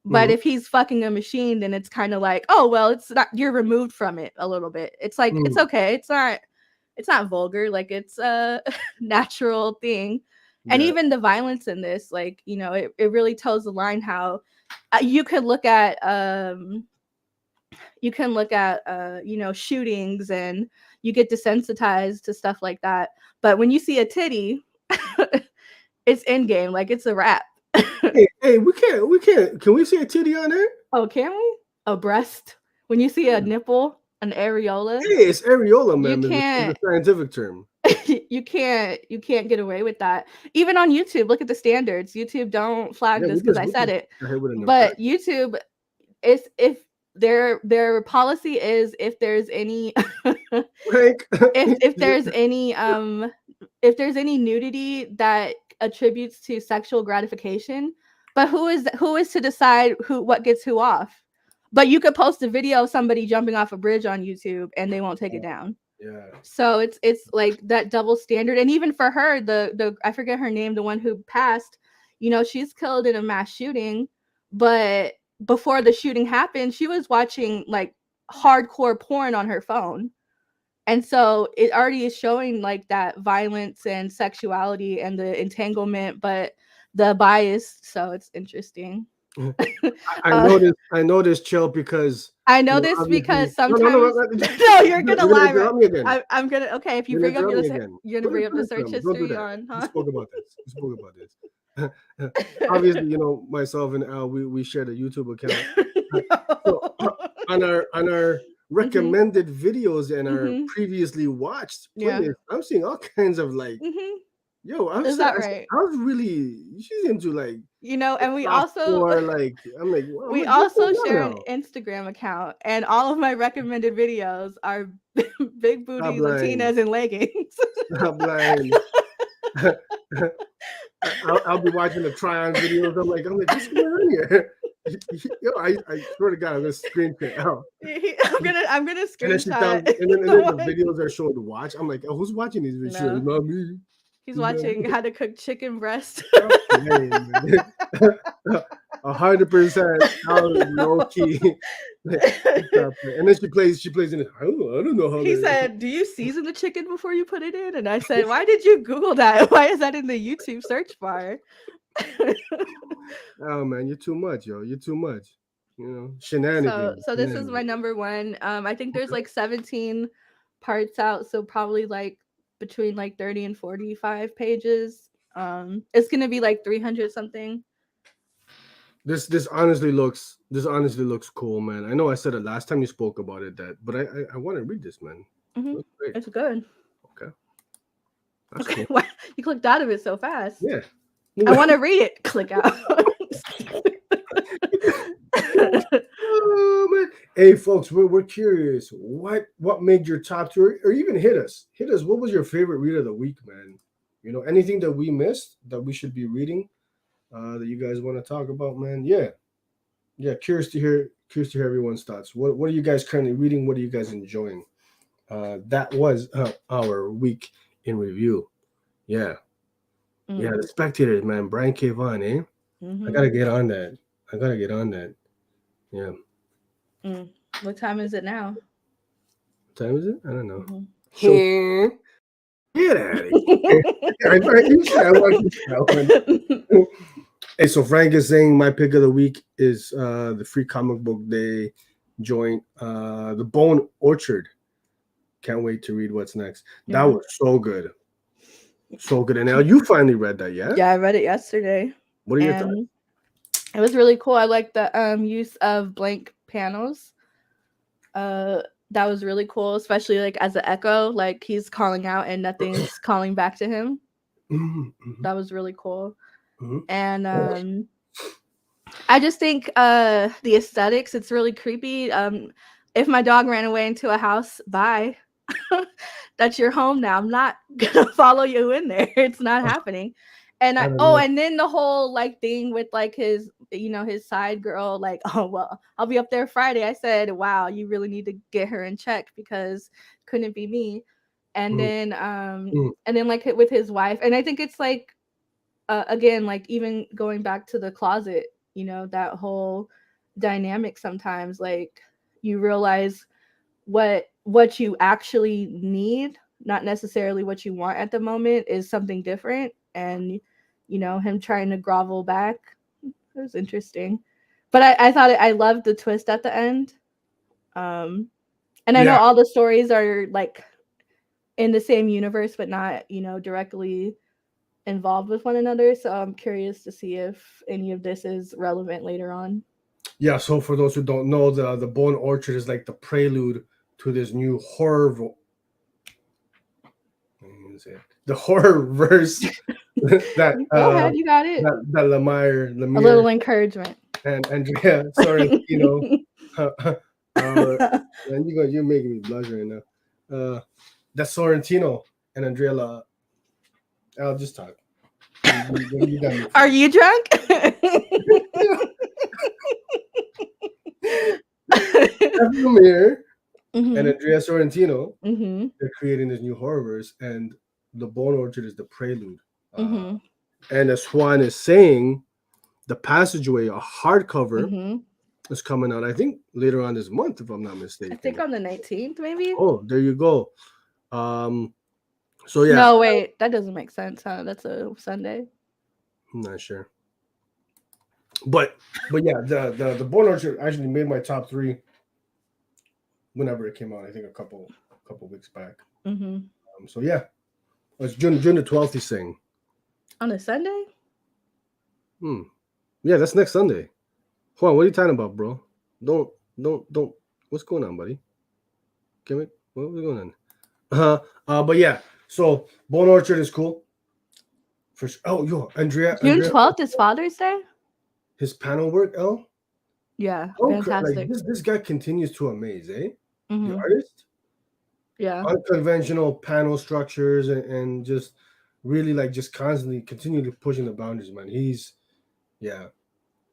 But Mm-hmm. if he's fucking a machine, then it's kind of like, oh well, it's not, you're removed from it a little bit. It's like it's Mm. okay. It's not vulgar. Like it's a natural thing. And Yeah. even the violence in this, like, you know, it really toes the line how you could look at you know, shootings, and you get desensitized to stuff like that. But when you see a titty, it's in game, like it's a wrap. Hey, we can't. Can we see a titty on there? Oh, can we? A breast. When you see a nipple, an areola, Hey, it's areola, you ma'am. Is a can't scientific term. you can't get away with that. Even on YouTube, look at the standards. YouTube don't flag Yeah, this because I we said just it. got hit with an But infraction. YouTube is, if their policy is, if there's any Like, if there's any if there's any nudity that attributes to sexual gratification, but who is to decide who what gets who off? But you could post a video of somebody jumping off a bridge on YouTube and they won't take it down. yeah. So it's like that double standard. And even for her, the I forget her name, the one who passed, you know, she's killed in a mass shooting, but before the shooting happened, she was watching like hardcore porn on her phone. And so it already is showing like that violence and sexuality and the entanglement, but the bias. So it's interesting. uh, I know this, Chill, because I you know know, this because obviously. No, sometimes no. no, you're gonna You're gonna lie, right? interrupt me again. I'm gonna, okay. If you You're gonna bring up interrupt your me again. you're gonna bring up the Don't search interrupt me. Don't do history that. on, We huh? spoke about this. We spoke about this. Obviously, you know, myself and Al, we shared a YouTube account. So No. on our Mhm. recommended videos and our Mhm. previously watched Yeah. playlists, I'm seeing all kinds of like, Mhm. yo, Is that right? I was really she's into like You know, and we also softcore, like I'm we like, what's also going on share an now? Instagram account, and all of my recommended videos are big Stop booty lying. Latinas in leggings. Stop lying. I'll be watching the try-on videos. What's going on here? Yo, I swear to God, I'm gonna screen print out. I'm gonna And then she screenshot tells, and then the the one. videos are showing to watch. I'm like, oh, who's watching these videos? No. Not me. He's watching how to cook chicken breast. Man, man. 100%. That was low key. And then she plays in it. I don't know how He to. said, "Do you season the chicken before you put it in?" And I said, "Why did you Google that? Why is that in the YouTube search bar?" Oh man, you're too much, yo. You're too much. You know, so shenanigans. so this is my Shenanigans. number one. I think there's Okay. like 17 parts out, so probably like between like 30 and 45 pages. It's gonna be like 300 something. This honestly looks cool, man. I know I said it last time you spoke about it, but I want to read this, man. Hmm. Looks great. It's good. Okay, that's Okay, cool. why you clicked out of it so fast? Yeah. I want to read it. Click out. Oh man. Hey folks, we're curious. What made your top two, or even hit us? Hit us. What was your favorite read of the week, man? You know, anything that we missed that we should be reading, that you guys want to talk about, man? Yeah. Yeah. Curious to hear everyone's thoughts. What are you guys currently reading? What are you guys enjoying? That was our week in review. Yeah. Yeah, the spectators, man. Brian K. Vaughan, eh? I Mm-hmm. gotta get on that. I gotta get on that. Yeah. What time is it now? What time is it? I don't know. Mhm. So get out of here. I want that one. Hey, so Frank is saying my pick of the week is the Free Comic Book Day joint, The Bone Orchard. Can't wait to read what's next. That Yeah. was so good. So good. And now you finally read that, yeah? Yeah, I read it yesterday, What are your thoughts? and it was really cool. I like the use of blank panels. That was really cool, especially like as an echo, like he's calling out and nothing's calling back to him. Mm-hmm, That was really cool. mm-hmm. And I just think the aesthetics, it's really creepy. If my dog ran away into a house, bye. That's your home now. I'm not gonna follow you in there. It's not happening. And I I don't know. and then the whole like thing with like his his side girl, like, oh well, I'll be up there Friday. I said, wow, you really need to get her in check because couldn't be me. And Mm, then mm. like with his wife, and I think it's like again, like even going back to the closet, that whole dynamic sometimes, like you realize what you actually need, not necessarily what you want at the moment, is something different. And him trying to grovel back, it was interesting. But I thought I loved the twist at the end. And I know Yeah. all the stories are like in the same universe but not directly involved with one another, so I'm curious to see if any of this is relevant later on. Yeah, so for those who don't know, the Bone Orchard is like the prelude to this new the horror verse that Go ahead, you got it. that A little encouragement. and Andrea Sorrentino. And you're making me blush right now. That Sorrentino and Andrea. I'll just talk. You got me. Are you drunk? Lemire and Mhm. Andrea Sorrentino, Mhm. they're creating this new horrorverse, and the Bone Orchard is the prelude. Mhm. And as Juan is saying, the Passageway, a hardcover, Mhm. is coming out, I think, later on this month, if I'm not I mistaken. think on the 19th, maybe. Oh, there you go. So yeah, No, wait, that doesn't make sense, huh? That's a Sunday. I'm not sure, but yeah, the Bone Orchard actually made my top three whenever it came out. I think a couple weeks back. Mhm. So yeah, it's June the 12th. He's saying. On a Sunday? Yeah, that's next Sunday. Juan, what are you talking about, bro? Don't. What's going on, buddy? Give it. What's going on? But yeah. So Bone Orchard is cool. For sure. Oh, yo, June Andrea, 12th is Father's Day? his panel work, Elle. Yeah, Oh, like fantastic. this guy continues to amaze, eh? The Mhm. artist, Yeah. unconventional panel structures, and just really like just constantly continually pushing the boundaries, man. He's yeah,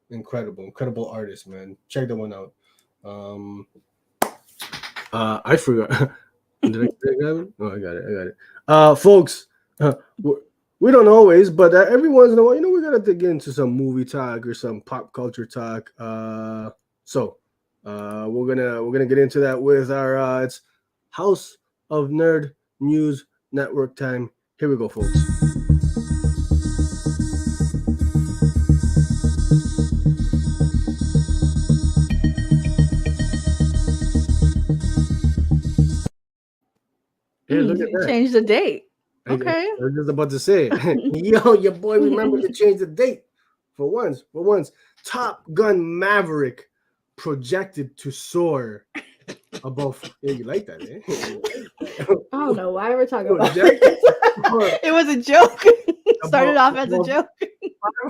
incredible artist, man. Check that one out. Um, I forgot. Did I grab it? Oh, I got it. Folks, We don't always, but every once in a while, we gotta dig into some movie talk or some pop culture talk. We're gonna get into that with our it's House of Nerd News Network time. Here we go, folks. Hey, look at that. Change the date. I Okay. was just about to say it. Yo, your boy remembered to change the date for once. For once, Top Gun Maverick projected to soar above. Yeah, you like that, eh? I don't know why we're talking about Projected this. to soar It was a joke. Started off as a above joke.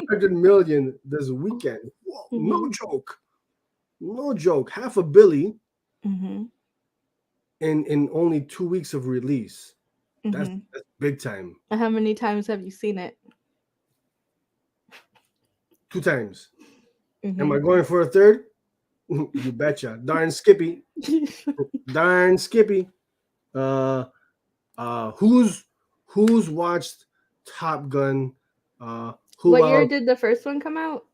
500 million this weekend. Whoa, no Mhm. joke. No joke. Half a billy Mm-hmm. in only 2 weeks of release. That's Mm-hmm. big time. How many times have you seen it? 2 times. Mm-hmm. Am I going for a third? You betcha. Darn Skippy. Darn Skippy. Who's watched Top Gun? Who What year else? did the first one come out?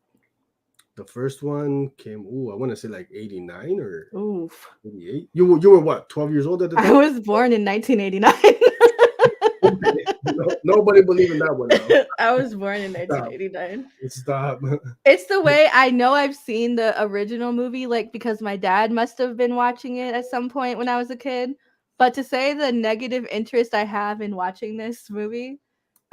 The first one came. I want to say like 89 or Oof. 88. You were what? 12 years old at the I time. was born in 1989. Nobody believe in that one now. I was born in Stop. 1989. Stop. It's the way I know I've seen the original movie, like because my dad must have been watching it at some point when I was a kid. But to say the negative interest I have in watching this movie,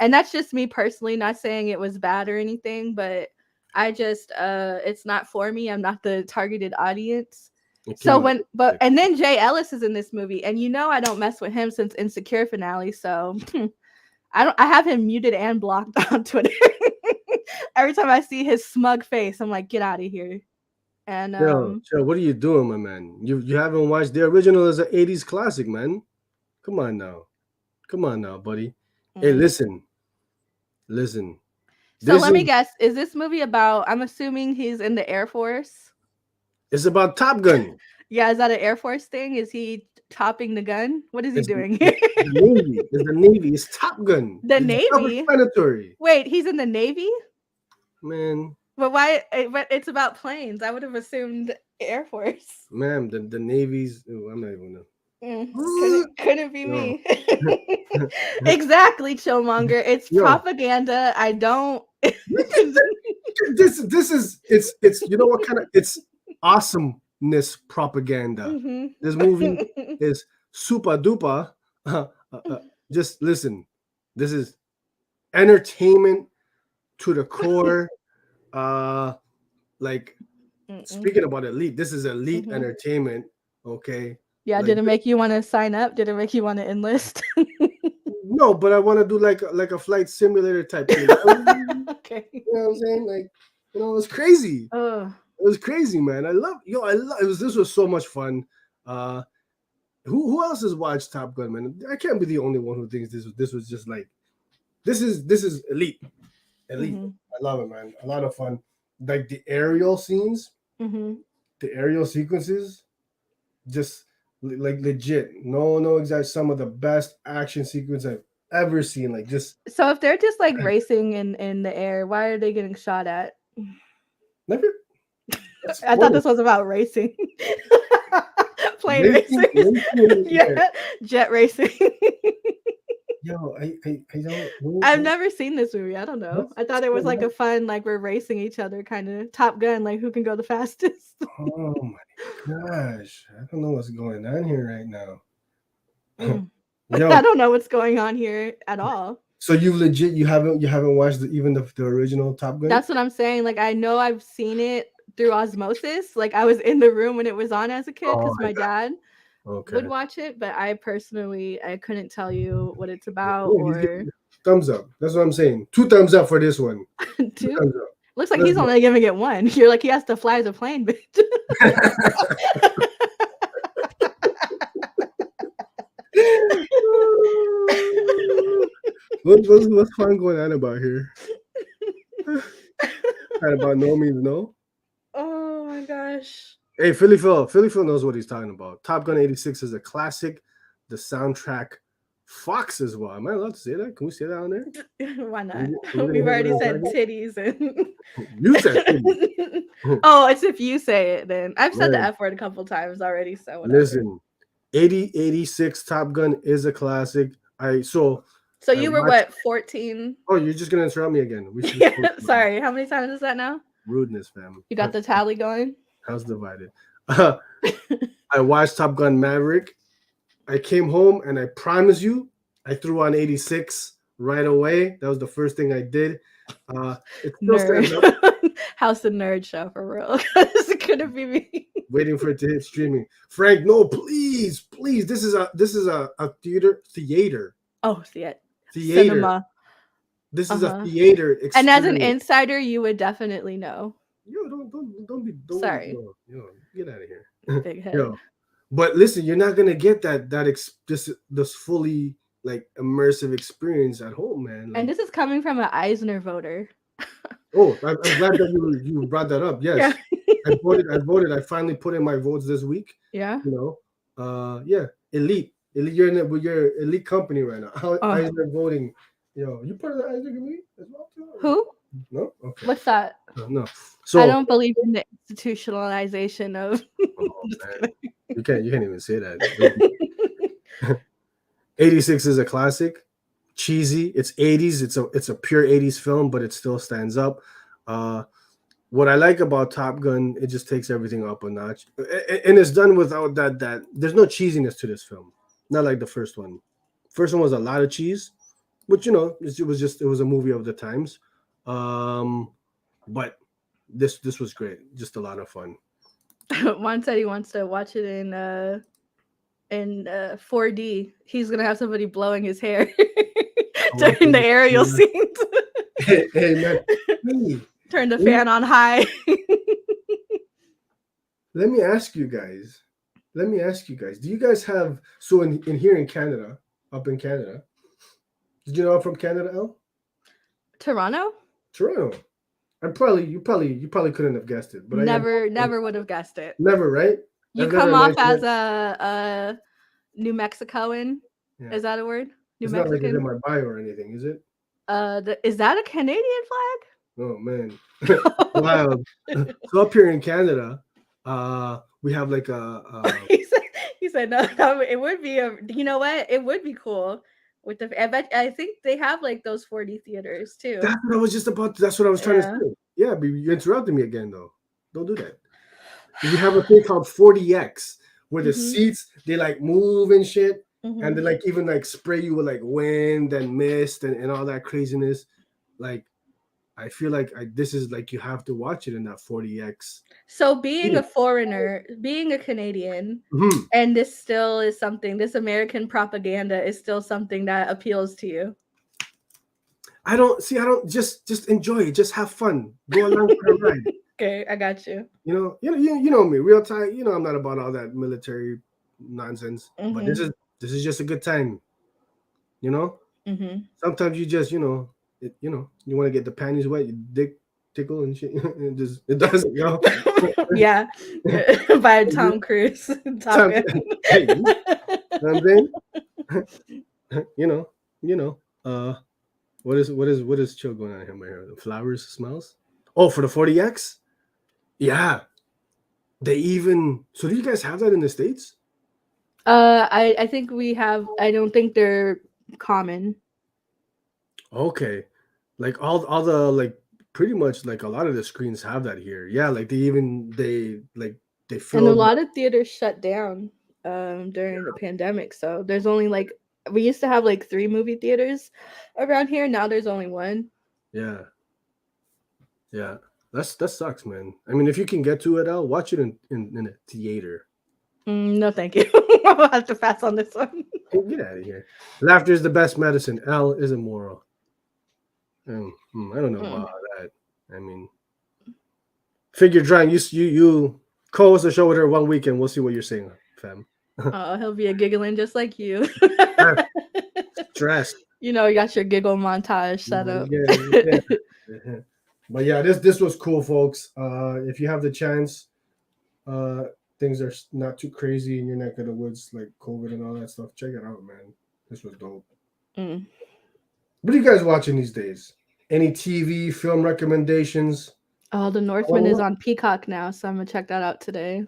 and that's just me personally, not saying it was bad or anything, but I just it's not for me. I'm not the targeted audience. It came So out. and then Jay Ellis is in this movie, and I don't mess with him since Insecure finale, so I have him muted and blocked on Twitter. Every time I see his smug face, I'm like, get out of here. And Chill. What are you doing, my man? You haven't watched the original as an 80s classic, man. Come on now, buddy. Hey, listen. So This let me is guess, is this movie about, I'm assuming he's in the Air Force? it's about Top Gun. Yeah, is that an Air Force thing? Is he topping the gun? What is he It's doing the here? Navy. It's the Navy. It's Top Gun. The It's Navy? self-explanatory. Wait, he's in the Navy? Man, But why? But it's about planes. I would have assumed Air Force. ma'am, the Navy's. I'm not even gonna. Couldn't be No. me. Exactly, Chillmonger. It's Yo, propaganda. I don't. this is it's you know what kind of it's awesomeness propaganda. Mhm. This movie is super duper. Just listen. This is entertainment to the core. Like speaking about elite, this is elite entertainment. Okay. Yeah, Like did it make you want to sign up? Did it make you want to enlist? no, but I want to do like a flight simulator type thing. Okay. You know what I'm saying? Like, it was crazy. Oh. It was crazy, man. I love it was this was so much fun. Who else has watched Top Gun, man? I can't be the only one who thinks this was just like this is elite. Elite. I love it, man. A lot of fun. Like the aerial scenes, the aerial sequences, just like legit. No exact some of the best action sequences I've ever seen. Like just So if they're just like racing in the air, why are they getting shot at? never. I thought this was about racing. Plane racing. Yeah, jet racing. Yo, I don't. I've never seen this movie. I don't know. I thought it was like a fun, like we're racing each other kind of Top Gun, like who can go the fastest. Oh my gosh, I don't know what's going on here right now. Yo, I don't know what's going on here at all. So you legit you haven't watched even the original Top Gun? That's what I'm saying. Like I know I've seen it through osmosis. Like I was in the room when it was on as a kid because my dad would watch it, but I personally I couldn't tell you what it's about or thumbs up. That's what I'm saying. 2 thumbs up for this one. 2 thumbs up. Looks like he's only giving it 1. You're like he has to fly the plane, bitch. What's fun going on about here? Kind about no means no. Oh my gosh. Hey, Philly Phil knows what he's talking about. Top Gun 86 is a classic. The soundtrack Fox as well. Am I allowed to say that? Can we say that on there? Why Are not? we gonna We've hit already it said on titties and You said titties. oh, it's if you say it then. I've said the Man, F word a couple times already, so whatever. listen, 86 Top Gun is a classic. So So I you were watched. what, 14? Oh, you're just gonna interrupt me again. We should Yeah, sorry. How many times is that now? rudeness, fam. You got the tally going? House divided. I watched Top Gun Maverick. I came home and I promise you, I threw on 86 right away. That was the first thing I did. It still Nerd. stands up. How's the nerd show for real? It couldn't be me. Waiting for it to hit streaming. Frank, no, please, please. This is a theater. Oh, see it. Theater. Cinema. This is a Uh-huh. theater experience. And as an insider, you would definitely know. Yo, don't Sorry. yo, get out of here. Big head. Yo. But listen, you're not gonna get this fully like immersive experience at home, man. Like, And this is coming from an Eisner voter. oh, I'm glad that you brought that up. Yes, Yeah. I voted. I finally put in my votes this week. Yeah. You know, yeah, elite. You're in with your elite company right now. How Oh. Eisner voting? You part of the Eisner elite as well too? Who? No. Okay. What's that? No. So I don't believe in the institutionalization of. oh, man. You can't even say that. 86 is a classic. Cheesy. It's 80s. It's a pure 80s film, but it still stands up. What I like about Top Gun, it just takes everything up a notch, and it's done without that. There's no cheesiness to this film, not like the first one. First one was a lot of cheese, which it was a movie of the times. But this was great, just a lot of fun. Juan said he wants to watch it in 4D. He's gonna have somebody blowing his hair during the aerial scenes. Hey, man, Turn the fan on high. Let me ask you guys. Do you guys have in here in Canada, up in Canada? Did you know I'm from Canada, Elle? Toronto? Toronto. You probably couldn't have guessed it, but never would have guessed it. Never, right? You come off as a New Mexicoan. Yeah. Is that a word? New Mexican? Not like it's in my bio or anything, is it? Is that a Canadian flag? Oh man. Wow. So up here in Canada, we have like he said no, it would be you know what? It would be cool. With I think they have like those 4D theaters too. That's what I was trying to say. Yeah, but you interrupted me again though. Don't do that. We have a thing called 40X where the seats they like move and shit, and they like even like spray you with like wind and mist and all that craziness. Like I feel like this is like you have to watch it in that 40X. So being a foreigner, being a Canadian, and this still is something, this American propaganda is still something that appeals to you. I don't just enjoy it. Just have fun. Go along for the ride. Okay, I got you. You know me, real time. I'm not about all that military nonsense. But this is just a good time. Sometimes you just you want to get the panties wet, your dick tickle and shit. It does, Yeah, by Tom Cruise. Hey, you know what I'm saying? What is chill going on here? The flowers smells. Oh, for the 40X? Yeah. So do you guys have that in the States? I think we have. I don't think they're common. Okay. Like all the like pretty much like a lot of the screens have that here. Yeah, like they and a lot of theaters shut down during the pandemic. So there's only like we used to have like 3 movie theaters around here. Now there's only 1. Yeah. That sucks, man. I mean, if you can get to it, I'll watch it in a theater. No, thank you. I'll have to pass on this one. Get out of here. Laughter is the best medicine. Elle is immoral. I don't know about that. I mean, figure drawing. You co-host a show with her one weekend. We'll see what you're saying, fam. He'll be a giggling just like you. Stress. You got your giggle montage set up. Yeah. But yeah, this was cool, folks. If you have the chance, things are not too crazy in your neck of the woods, like COVID and all that stuff. Check it out, man. This was dope. Mm. What are you guys watching these days? Any TV, film recommendations? Oh, The Northman is on Peacock now, so I'm gonna check that out today.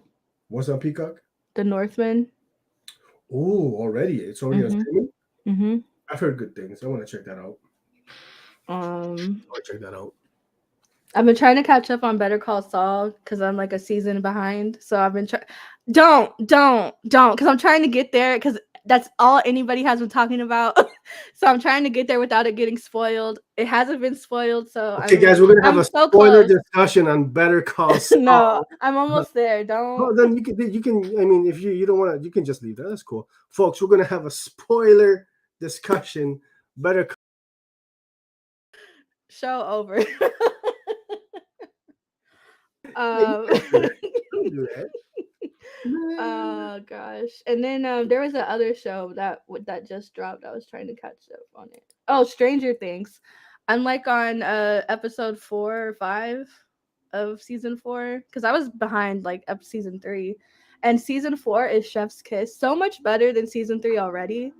What's on Peacock? The Northman. Oh, already. It's already on Mm-hmm. streaming? Mm-hmm. I've heard good things. I want to check that out. Um, I want to check that out. I've been trying to catch up on Better Call Saul because I'm like a season behind. So I've been trying. Don't, because I'm trying to get there because that's all anybody has been talking about. So I'm trying to get there without it getting spoiled. It hasn't been spoiled, so Okay, guys, we're gonna have I'm a so spoiler close. discussion on Better Call No, Saul. I'm almost there. Don't Well, then you can. I mean, if you don't want to, you can just leave that. That's cool, folks. We're gonna have a spoiler discussion. Better. show over. Yeah, you um, can't do that. Don't do that. oh gosh, and then there was a other show that just dropped. I was trying to catch up on it. Oh, Stranger Things. I'm like on episode 4 or 5 of season 4 because I was behind like up season 3, and season 4 is Chef's Kiss. So much better than season 3 already,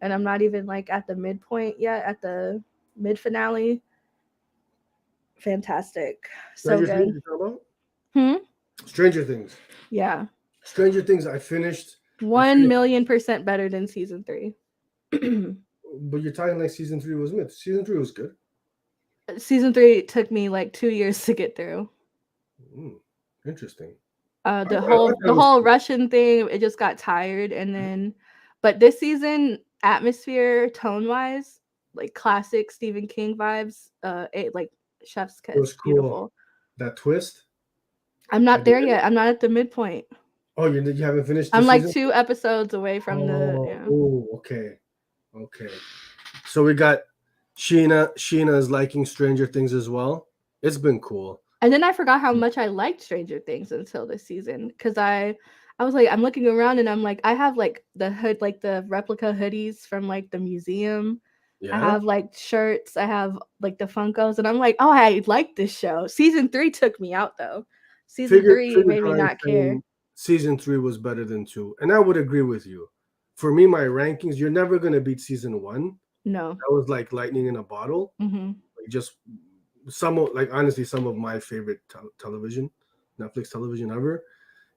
and I'm not even like at the midpoint yet, at the mid finale. Fantastic, so Stranger Things. good. You talking about? Hmm. Stranger Things. Yeah, Stranger Things. I finished. 1,000,000% better than season 3. But you're talking like season 3 was mid. Season 3 was good. Season 3 took me like 2 years to get through. Interesting. The I whole thought the it was whole cool. Russian thing, it just got tired, and then, but this season, atmosphere, tone wise, like classic Stephen King vibes. Like Chef's It was Kiss, cool. beautiful. That twist I'm at not the there end. yet. I'm not at the midpoint. Oh, you haven't finished the I'm like season? 2 episodes away from the Oh, yeah. okay. Okay. So we got Sheena. Sheena is liking Stranger Things as well. It's been cool. And then I forgot how much I liked Stranger Things until this season because I was like, I'm looking around and I'm like, I have like the hood, like the replica hoodies from like the museum. I Yeah. have like shirts. I have like the Funkos, and I'm like, oh, I like this show. Season 3 took me out though. Season Figure 3 figure made me how I'm not care. saying season 3 was better than 2. And I would agree with you. For me, my rankings, you're never gonna beat season 1. No. That was like lightning in a bottle. Mm-hmm. Like just some of like honestly some of my favorite television, Netflix television ever.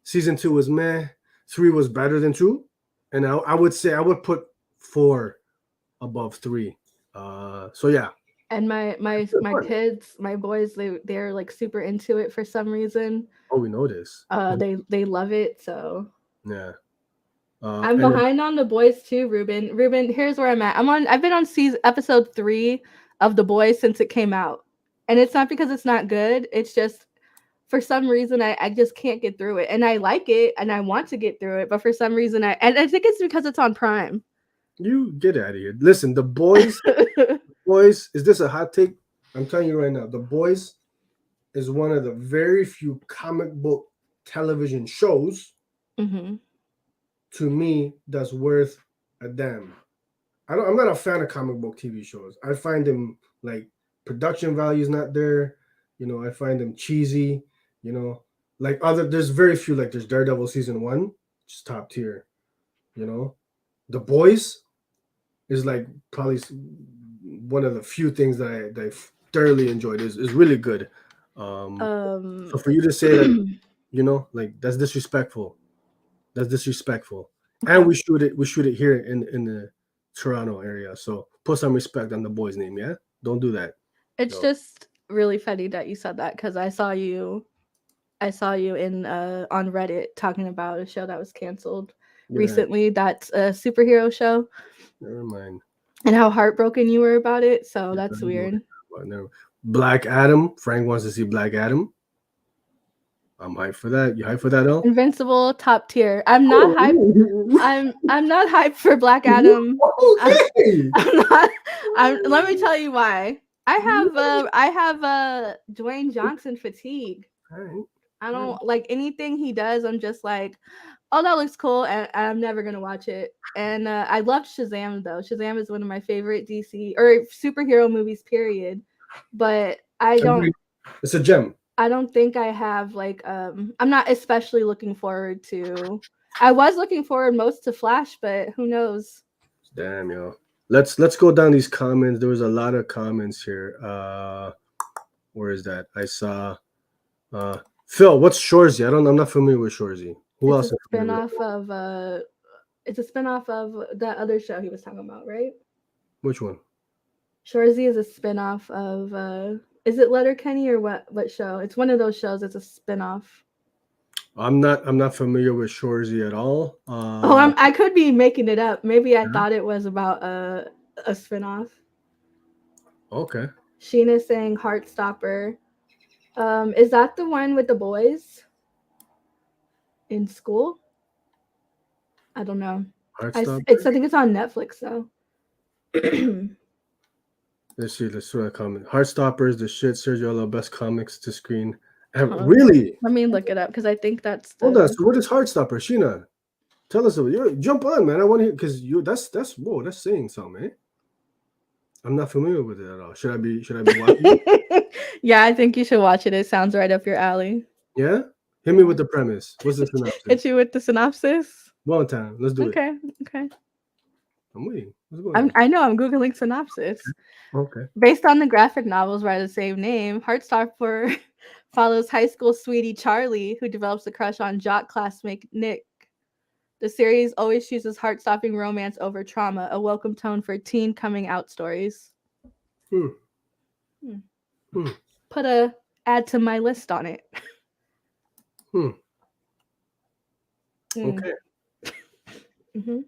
Season 2 was meh. 3 was better than 2, and I would say I would put 4 above 3. So yeah, And good my fun. kids, my boys, they're like super into it for some reason. Oh, we know this. They love it. So Yeah. I'm And then behind on the boys too, Ruben. Ruben, here's where I'm at. I've been on episode 3 of The Boys since it came out. And it's not because it's not good. It's just for some reason I just can't get through it. And I like it and I want to get through it, but for some reason and I think it's because it's on Prime. you get out of here. Listen, the boys, is this a hot take? I'm telling you right now, the boys is one of the very few comic book television shows Mm-hmm. to me that's worth a damn. I'm not a fan of comic book TV shows. I find them like production value is not there. I find them cheesy. Like there's very few, like there's Daredevil season 1, just top tier. The Boys is like probably one of the few things that I thoroughly enjoyed. Is really good. So for you to say that, like that's disrespectful. That's disrespectful. And Okay. we shoot it here in the Toronto area. So put some respect on the boy's name, yeah? Don't do that. It's No. just really funny that you said that because I saw you in on Reddit talking about a show that was canceled Yeah, recently. That's a superhero show, never mind. and how heartbroken you were about it. So Yeah, I that's know what weird. you're talking about. Black Adam. Frank wants to see Black Adam. I'm hyped for that. You hyped for that, El? Invincible, top tier. I'm not hyped. Oh, I'm not hyped for Black Adam. I'm, okay. I'm not. Let me tell you why. I have Dwayne Johnson fatigue. All right. I don't like anything he does. I'm just like, oh, that looks cool, and I'm never gonna watch it. And I loved Shazam though. Shazam is one of my favorite DC or superhero movies, period. But Agreed. It's a gem. I don't think I have like I'm not especially looking forward to. I was looking forward most to Flash, but who knows? Damn, yo. Let's go down these comments. There was a lot of comments here. Where is that? I saw uh Phil, what's Shorzy? I'm not familiar with Shorzy. Who It's a else is familiar with? spinoff of it's a spinoff of that other show he was talking about, right? Which one? Shorzy is a spinoff of is it Letterkenny or what show? It's one of those shows. It's a spinoff. I'm not familiar with Shorzy at all. Oh, I could be making it up. Maybe I Yeah. thought it was about a spinoff. Okay. Sheena's saying Heartstopper. Is that the one with the boys in school? I don't know. I Heartstopper. think it's on Netflix though. Let's see that comment. Heartstopper is the shit. Sergio Love best comics to screen. Hold on. Really? Let me look it up because I think that's Hold on. the. So what is Heartstopper, Sheena? Tell us about you. Jump on, man. I want to hear because you. That's whoa. That's saying something, eh? I'm not familiar with it at all. Should I be watching it? Yeah, I think you should watch it. It sounds right up your alley. Yeah. Hit me with the premise. What's the synopsis? Hit you with the synopsis. One time. Let's do it. Okay. I'm waiting. What's going on? I know. I'm googling synopsis. Okay. Based on the graphic novels by the same name, Heartstopper follows high school sweetie Charlie, who develops a crush on jock classmate Nick. The series always chooses heart-stopping romance over trauma, a welcome tone for teen coming out stories. Hmm. Put a add to my list on it. Okay. Mm-hmm.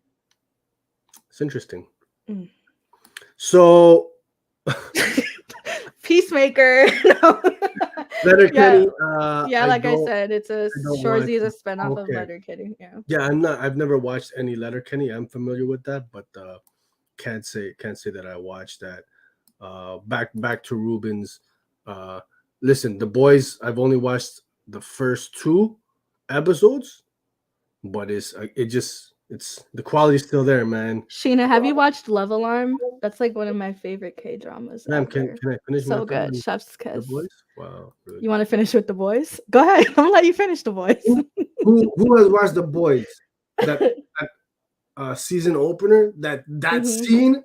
It's interesting. Mm. So Peacemaker. No. Letterkenny. Yeah, like I said, it's a don't Shorzy is a watch it. spinoff of Okay. Letterkenny. Yeah. Yeah, I've never watched any Letterkenny. I'm familiar with that, but can't say that I watched that. Back to Ruben's. Listen, The Boys. I've only watched the first 2 episodes, but it's the quality's still there, man. Sheena, have you watched Love Alarm? That's like one of my favorite K dramas. Ma'am, can I finish my So thought good. on Chef's The kiss. Boys? Wow. Really. You want to finish with The Boys? Go ahead. I'm gonna let you finish The Boys. Who has watched The Boys? That season opener, that scene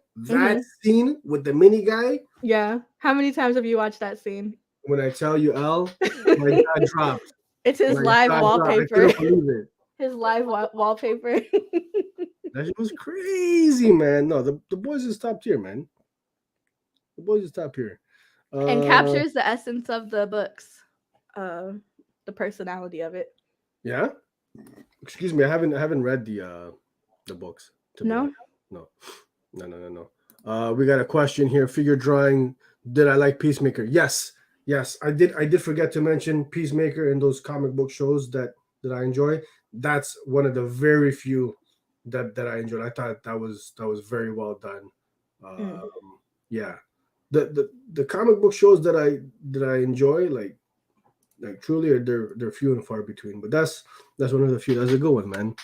with the mini guy. Yeah. How many times have you watched that scene? When I tell you, Elle, my jaw dropped. It's his live wallpaper. I couldn't believe it. His live wallpaper. That shit was crazy, man. No, the Boys is top tier, man. The Boys is top tier. And captures the essence of the books. The personality of it. Yeah. Excuse me, I haven't read the books. No? No. We got a question here. Figure drawing. Did I like Peacemaker? Yes. I did forget to mention Peacemaker and those comic book shows that I enjoy. That's one of the very few that I enjoyed. I thought that was very well done. Yeah. The comic book shows that I enjoy, like truly, they're few and far between. But that's one of the few. That's a good one, man.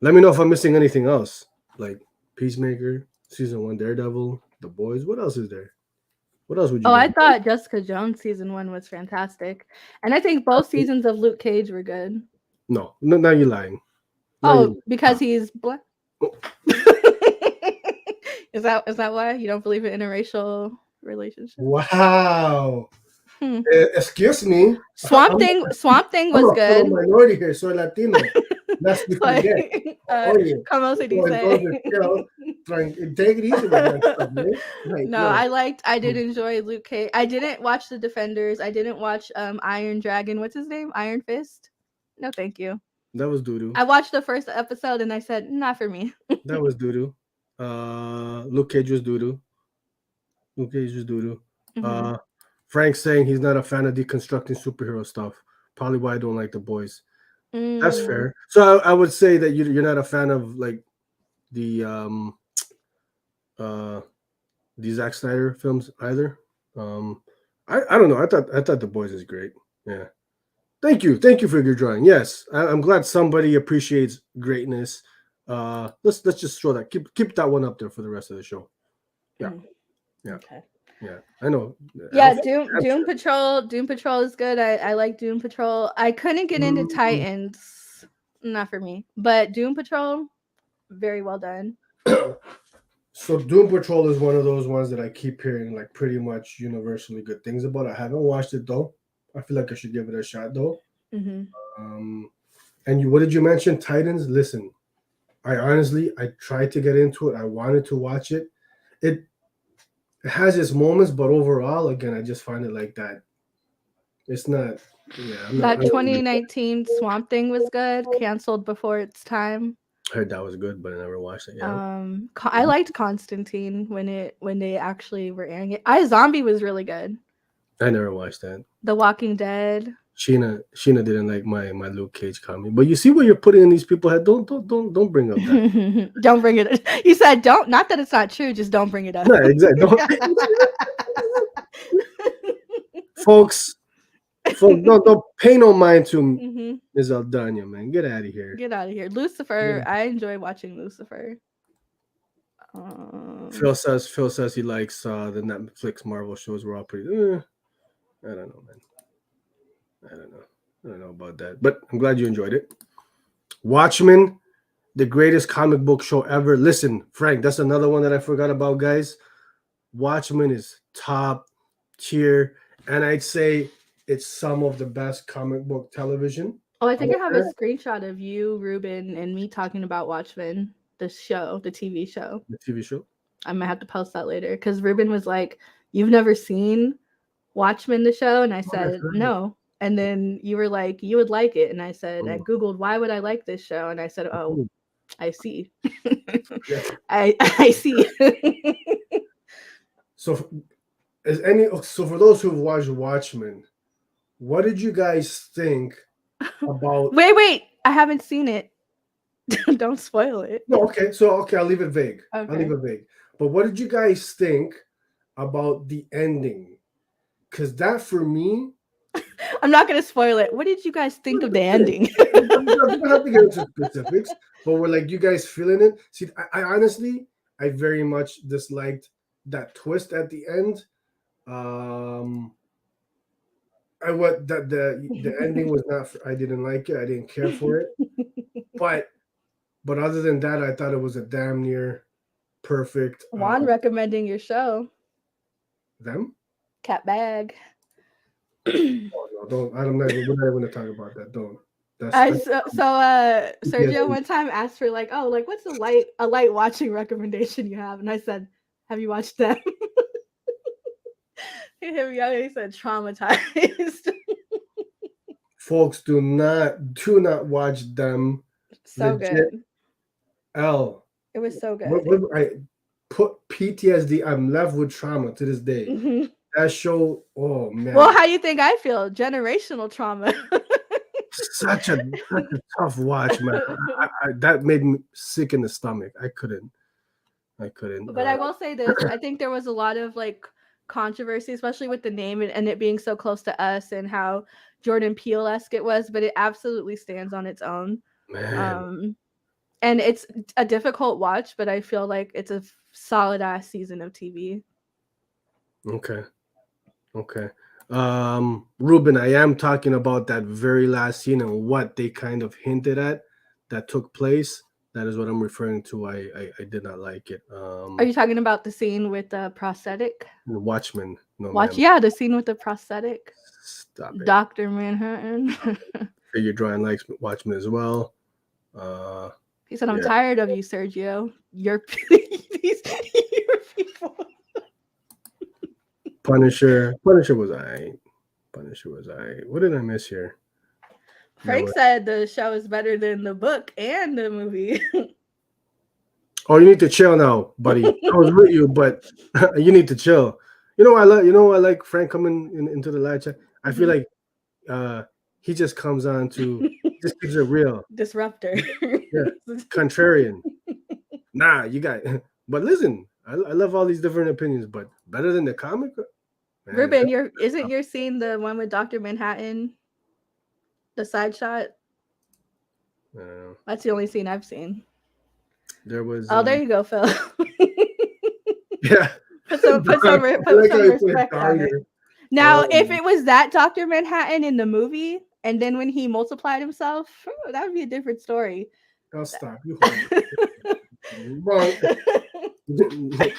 Let me know if I'm missing anything else, like Peacemaker, season 1, Daredevil, The Boys. What else is there? What else would you? I thought Jessica Jones season 1 was fantastic, and I think both seasons of Luke Cage were good. No, now you're lying. Because he's black. Is that why you don't believe in interracial relationships? Wow. Excuse me. Swamp Thing was good. I'm a minority here, soy Latino. That's the forget. Como se dice? Take it easy with that stuff, man. No, I did enjoy Luke Cage. I didn't watch The Defenders. I didn't watch Iron Dragon. What's his name? Iron Fist? No, thank you. That was doo-doo. I watched the first episode and I said, not for me. That was doo-doo. Luke Cage was doo-doo. Mm-hmm. Frank saying he's not a fan of deconstructing superhero stuff. Probably why I don't like The Boys. That's fair. So I would say that you're not a fan of like the Zack Snyder films either. I don't know. I thought The Boys is great. Yeah. Thank you for your drawing. Yes, I'm glad somebody appreciates greatness. Let's just throw that. Keep that one up there for the rest of the show. Yeah. Okay. Yeah, I know. Yeah, Doom Patrol is good. I like Doom Patrol. I couldn't get into Titans. Not for me. But Doom Patrol, very well done. So Doom Patrol is one of those ones that I keep hearing like pretty much universally good things about. I haven't watched it though. I feel like I should give it a shot though. Hmm. Um, and what did you mention? Titans. Listen, I tried to get into it. I wanted to watch it. It it has its moments, but overall, again, I just find it like that. It's not. Yeah, I'm not. That 2019 Swamp Thing was good. Canceled before its time. I heard that was good, but I never watched it. Yeah, I liked Constantine when they actually were airing it. I Zombie was really good. I never watched that. The Walking Dead. Sheena didn't like my Luke Cage comment. But you see what you're putting in these people's head. Don't bring up that. Don't bring it. You said don't. Not that it's not true. Just don't bring it up. No, exactly. Don't, folks. Folks, don't pay no mind to Hmm. Ms. Aldana, man. Get out of here. Get out of here, Lucifer. Yeah. I enjoy watching Lucifer. Phil says he likes the Netflix Marvel shows. We're all pretty. I don't know, man. I don't know. I don't know about that, but I'm glad you enjoyed it. Watchmen, the greatest comic book show ever. Listen, Frank, that's another one that I forgot about, guys. Watchmen is top tier, and I'd say it's some of the best comic book television. Oh, I think I have a screenshot of you, Ruben, and me talking about Watchmen, the show, the TV show. The TV show. I might have to post that later because Ruben was like, "You've never seen Watchmen, the show?" And I said, "No." And then you were like, "You would like it." And I said, I Googled, "Why would I like this show?" And I said, "Oh, I see." Yeah. I see. So, for those who've watched Watchmen, what did you guys think about? Wait, I haven't seen it. Don't spoil it. No, okay. I'll leave it vague. Okay. I'll leave it vague. But what did you guys think about the ending? Because that for me, I'm not gonna spoil it. What did you guys think of the ending? we don't have to get into specifics, but we're like, you guys feeling it? See, I honestly, I very much disliked that twist at the end. I what that the ending was not. I didn't like it. I didn't care for it. But other than that, I thought it was a damn near perfect. Juan recommending your show. Them? Cat bag. Oh, no, don't. We're not even going to talk about that. Don't. Sergio one time asked for like, oh, like what's a light watching recommendation you have? And I said, have you watched them? He hit me up and he said traumatized. Folks, do not watch them. So legit. Good. Elle. It was so good. I put PTSD. I'm left with trauma to this day. Mm-hmm. That show, oh man. Well, how you think I feel? Generational trauma. such a tough watch, man. That made me sick in the stomach. I couldn't. But I will say this: I think there was a lot of like controversy, especially with the name and it being so close to us and how Jordan Peele-esque it was. But it absolutely stands on its own. Man. And it's a difficult watch, but I feel like it's a solid ass season of TV. Okay. Ruben, I am talking about that very last scene and what they kind of hinted at that took place. That is what I'm referring to. I did not like it. Are you talking about the scene with the prosthetic? The Watchmen. No, yeah, the scene with the prosthetic. Stop it. Dr. Manhattan. You're drawing likes Watchmen as well. He said, I'm tired of you, Sergio. Your people. Punisher was I. What did I miss here? Frank said the show is better than the book and the movie. Oh, you need to chill now, buddy. I was with you, but you need to chill. I like Frank coming into the live chat. I feel like he just comes on to just keeps it real. Disruptor. Yeah. Contrarian. Nah, you got. But listen, I love all these different opinions, but better than the comic. Man, Ruben, isn't your scene the one with Dr. Manhattan? The side shot. That's the only scene I've seen. There was. Oh, there you go, Phil. Yeah. Put some respect on it. Now, if it was that Dr. Manhattan in the movie, and then when he multiplied himself, that would be a different story. I'll stop you. Wrong.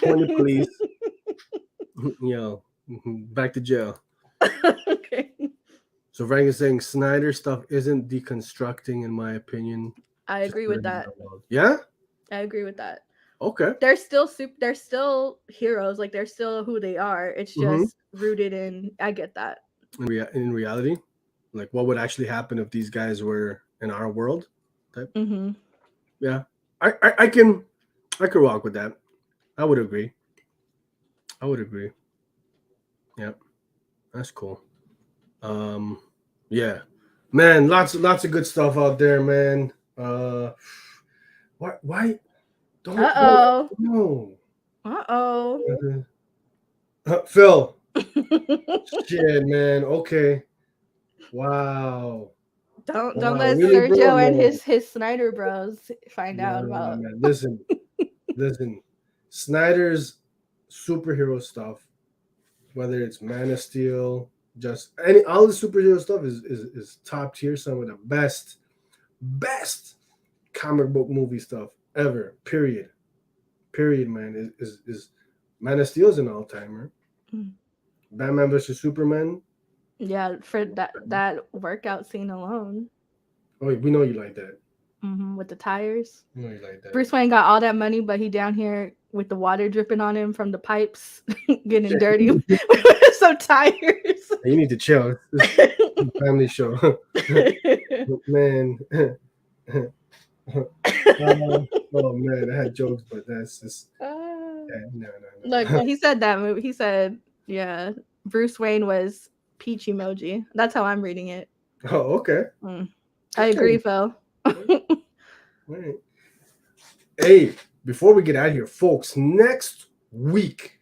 Corny police. Yo, back to jail. Okay. So Frank is saying Snyder stuff isn't deconstructing, in my opinion. I Just agree with learning that. out loud. Yeah. I agree with that. Okay. They're still they're still heroes, like they're still who they are. It's Mm-hmm. just rooted in, I get that. In reality, like what would actually happen if these guys were in our world? Type. Mhm. Yeah. I can rock with that. I would agree. I would agree. Yeah. That's cool. Um, yeah, man, lots of good stuff out there, man. Why don't Uh-oh. no. Uh-oh. Phil, shit, man. Okay, wow. Don't Wow, let really, bro? Sergio and No, his Snyder bros find out nah, about. man. Listen. Snyder's superhero stuff, whether it's Man of Steel, just any all the superhero stuff is top tier. Some of the best comic book movie stuff ever. Period. Man, is Man of Steel is an all timer. Mm. Batman versus Superman. Yeah, for that workout scene alone. Oh, we know you like that. With the tires. We know you like that. Bruce Wayne got all that money, but he down here with the water dripping on him from the pipes, getting dirty with some tires. You need to chill. This is a family show, man. Oh man, I had jokes, but that's just no. Look, when he said that movie, he said, "Yeah, Bruce Wayne was peach emoji." That's how I'm reading it. Oh, okay. I agree, Phil. Right. Hey, before we get out of here, folks, next week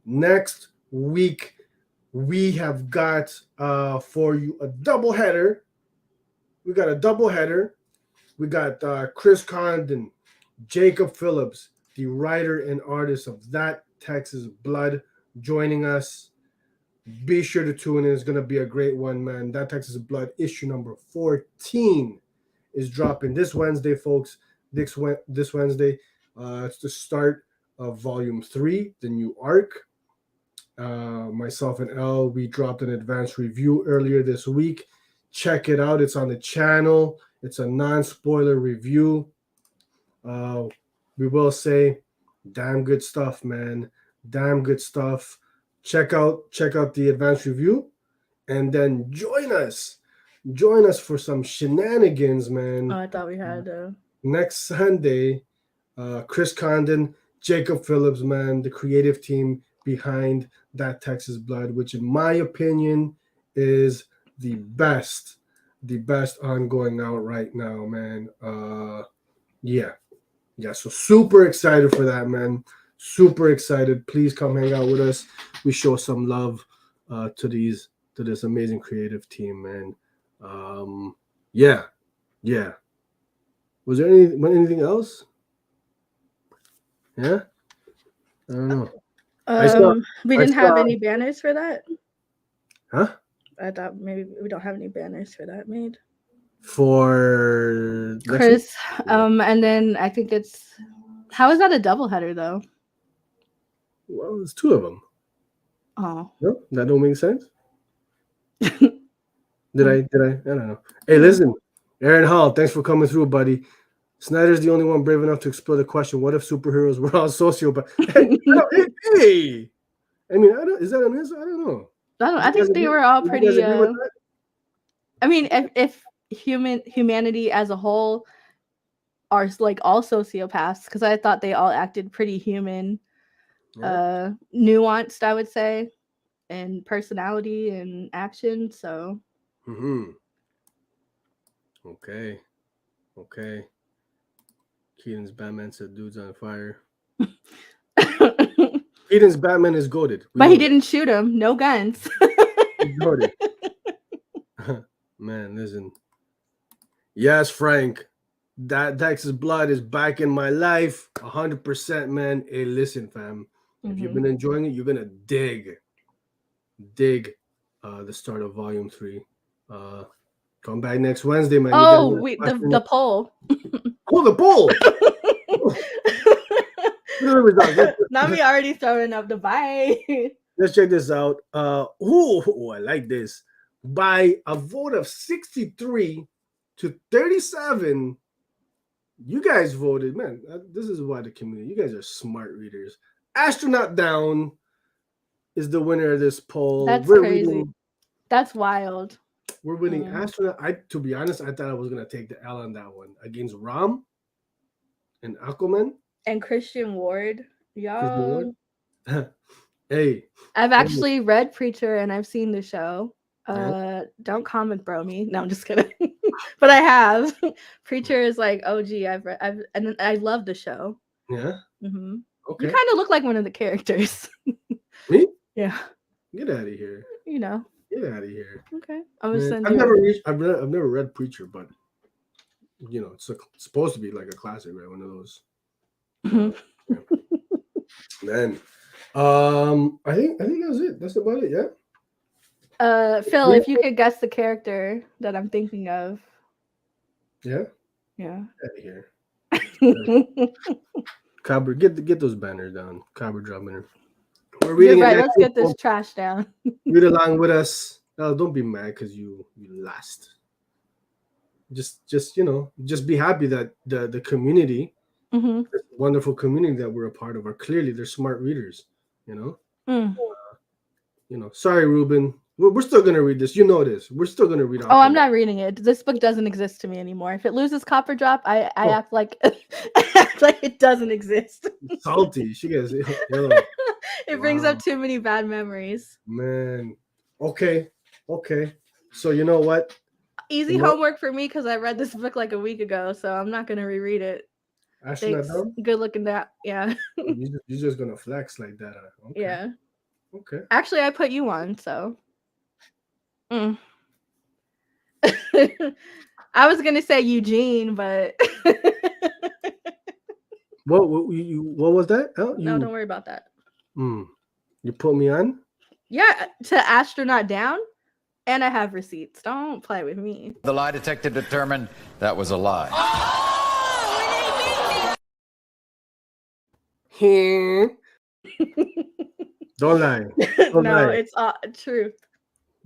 we have got for you a double header. We got a double header. We got Chris Condon, Jacob Phillips, the writer and artist of That Texas Blood, joining us. Be sure to tune in. It's going to be a great one, man. That Texas Blood issue number 14 is dropping this Wednesday, folks. This Wednesday. It's the start of volume 3, the new arc. Myself and Elle, we dropped an advanced review earlier this week. Check it out. It's on the channel. It's a non-spoiler review. We will say, damn good stuff, man. Damn good stuff. Check out the advanced review, and then join us for some shenanigans, man. Oh, I thought we had next Sunday. Chris Condon, Jacob Phillips, man, the creative team behind That Texas Blood, which in my opinion is the best ongoing out right now, man. Yeah. So super excited for that, man. Super excited. Please come hang out with us. We show some love to this amazing creative team, man. Yeah. Was there anything else? Yeah, I don't know. We didn't have any banners for that. Huh? I thought maybe we don't have any banners for that made. For Chris, and then I think it's how is that a doubleheader though? Well, there's 2 of them. Oh, no, that don't make sense. Did I? I don't know. Hey, listen, Aaron Hall, thanks for coming through, buddy. Snyder's the only one brave enough to explore the question: what if superheroes were all sociopaths? Hey, I mean, is that on this? I don't know. I think they were all pretty. I mean, if humanity as a whole are like all sociopaths, because I thought they all acted pretty human, nuanced, I would say, in personality and action. So. Okay. Keaton's Batman said dude's on fire. Keaton's Batman is goated. But he didn't shoot him. No guns. He's goated. Man, listen. Yes, Frank. That Texas Blood is back in my life. 100%, man. Hey, listen, fam. If you've been enjoying it, you're going to dig the start of volume 3. Come back next Wednesday, man. Oh, wait, the poll. Oh, the poll. Not me already throwing up the bye. Let's check this out. Ooh, I like this. By a vote of 63 to 37, you guys voted. Man, this is why the community. You guys are smart readers. Astronaut Down is the winner of this poll. That's We're crazy. reading, That's wild. we're winning Astronaut. To be honest, I thought I was gonna take the L on that one against Ram and Aquaman and Christian Ward. Y'all. Hey, I've actually read Preacher and I've seen the show. Don't comment, bro me. No, I'm just kidding. But I have. Preacher is like, oh gee, and I love the show. Yeah. Mm-hmm. Okay. You kind of look like one of the characters. Me? Yeah. Get out of here. You know. Get out of here. Okay. I've never read Preacher, but you know, it's supposed to be like a classic, right? One of those. Yeah. Man. I think that's it. That's about it, yeah. Phil, if you could guess the character that I'm thinking of. Yeah. Yeah. Out of here. Cobber, get those banners down. Cobber dropping. We're reading right. Let's get this trash down. Read along with us. Don't be mad because you lost. Just you know, just be happy that the community, this wonderful community that we're a part of, are clearly they're smart readers. You know. You know. Sorry, Ruben. We're still gonna read this. You know this. We're still gonna read. Oh, I'm not reading it. This book doesn't exist to me anymore. If it loses Copper Drop, I act like it doesn't exist. Salty. She gets It brings up too many bad memories. Man. Okay. So you know what? Easy homework for me because I read this book like a week ago, so I'm not gonna reread it. Good looking that. Yeah. You're just gonna flex like that. Okay. Yeah. Okay. Actually, I put you on, so. I was gonna say Eugene, but what was that? Oh, no, don't worry about that. You put me on? Yeah, to Astronaut Down, and I have receipts. Don't play with me. The lie detector determined that was a lie. Don't lie. Don't no, lie. It's truth.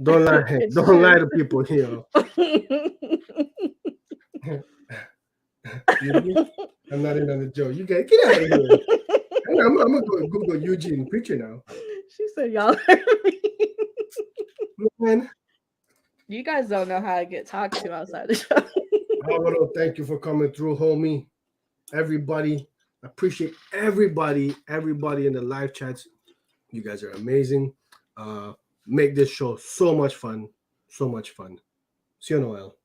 Don't lie. Don't true. lie to people here. I'm not in on the joke. You guys get out of here. I'm gonna go Google Eugene Preacher now. She said, "Y'all heard me." Man. You guys don't know how to get talked to outside the show. I want to thank you for coming through, homie. Everybody, appreciate everybody in the live chats. You guys are amazing. Make this show so much fun. So much fun. See you, Noel.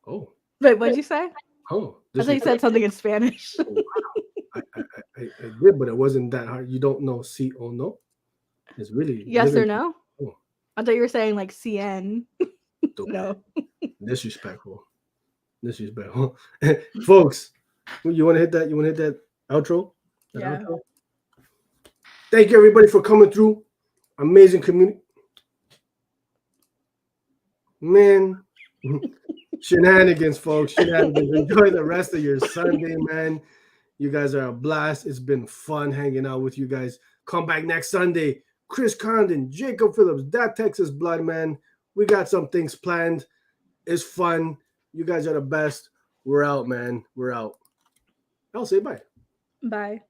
Oh. Wait, what'd you say? Oh. I thought you said something in Spanish. Oh, wow. I did, but it wasn't that hard. You don't know C or no? It's really yes or no? Oh. I thought you were saying like CN. No. Disrespectful. Folks, you want to hit that? You want to hit that outro? Outro? Thank you, everybody, for coming through. Amazing community. Man, shenanigans, folks. Shenanigans. Enjoy the rest of your Sunday, man. You guys are a blast. It's been fun hanging out with you guys. Come back next Sunday. Chris Condon, Jacob Phillips, That Texas Blood, man. We got some things planned. It's fun. You guys are the best. We're out, man. We're out. I'll say bye. Bye.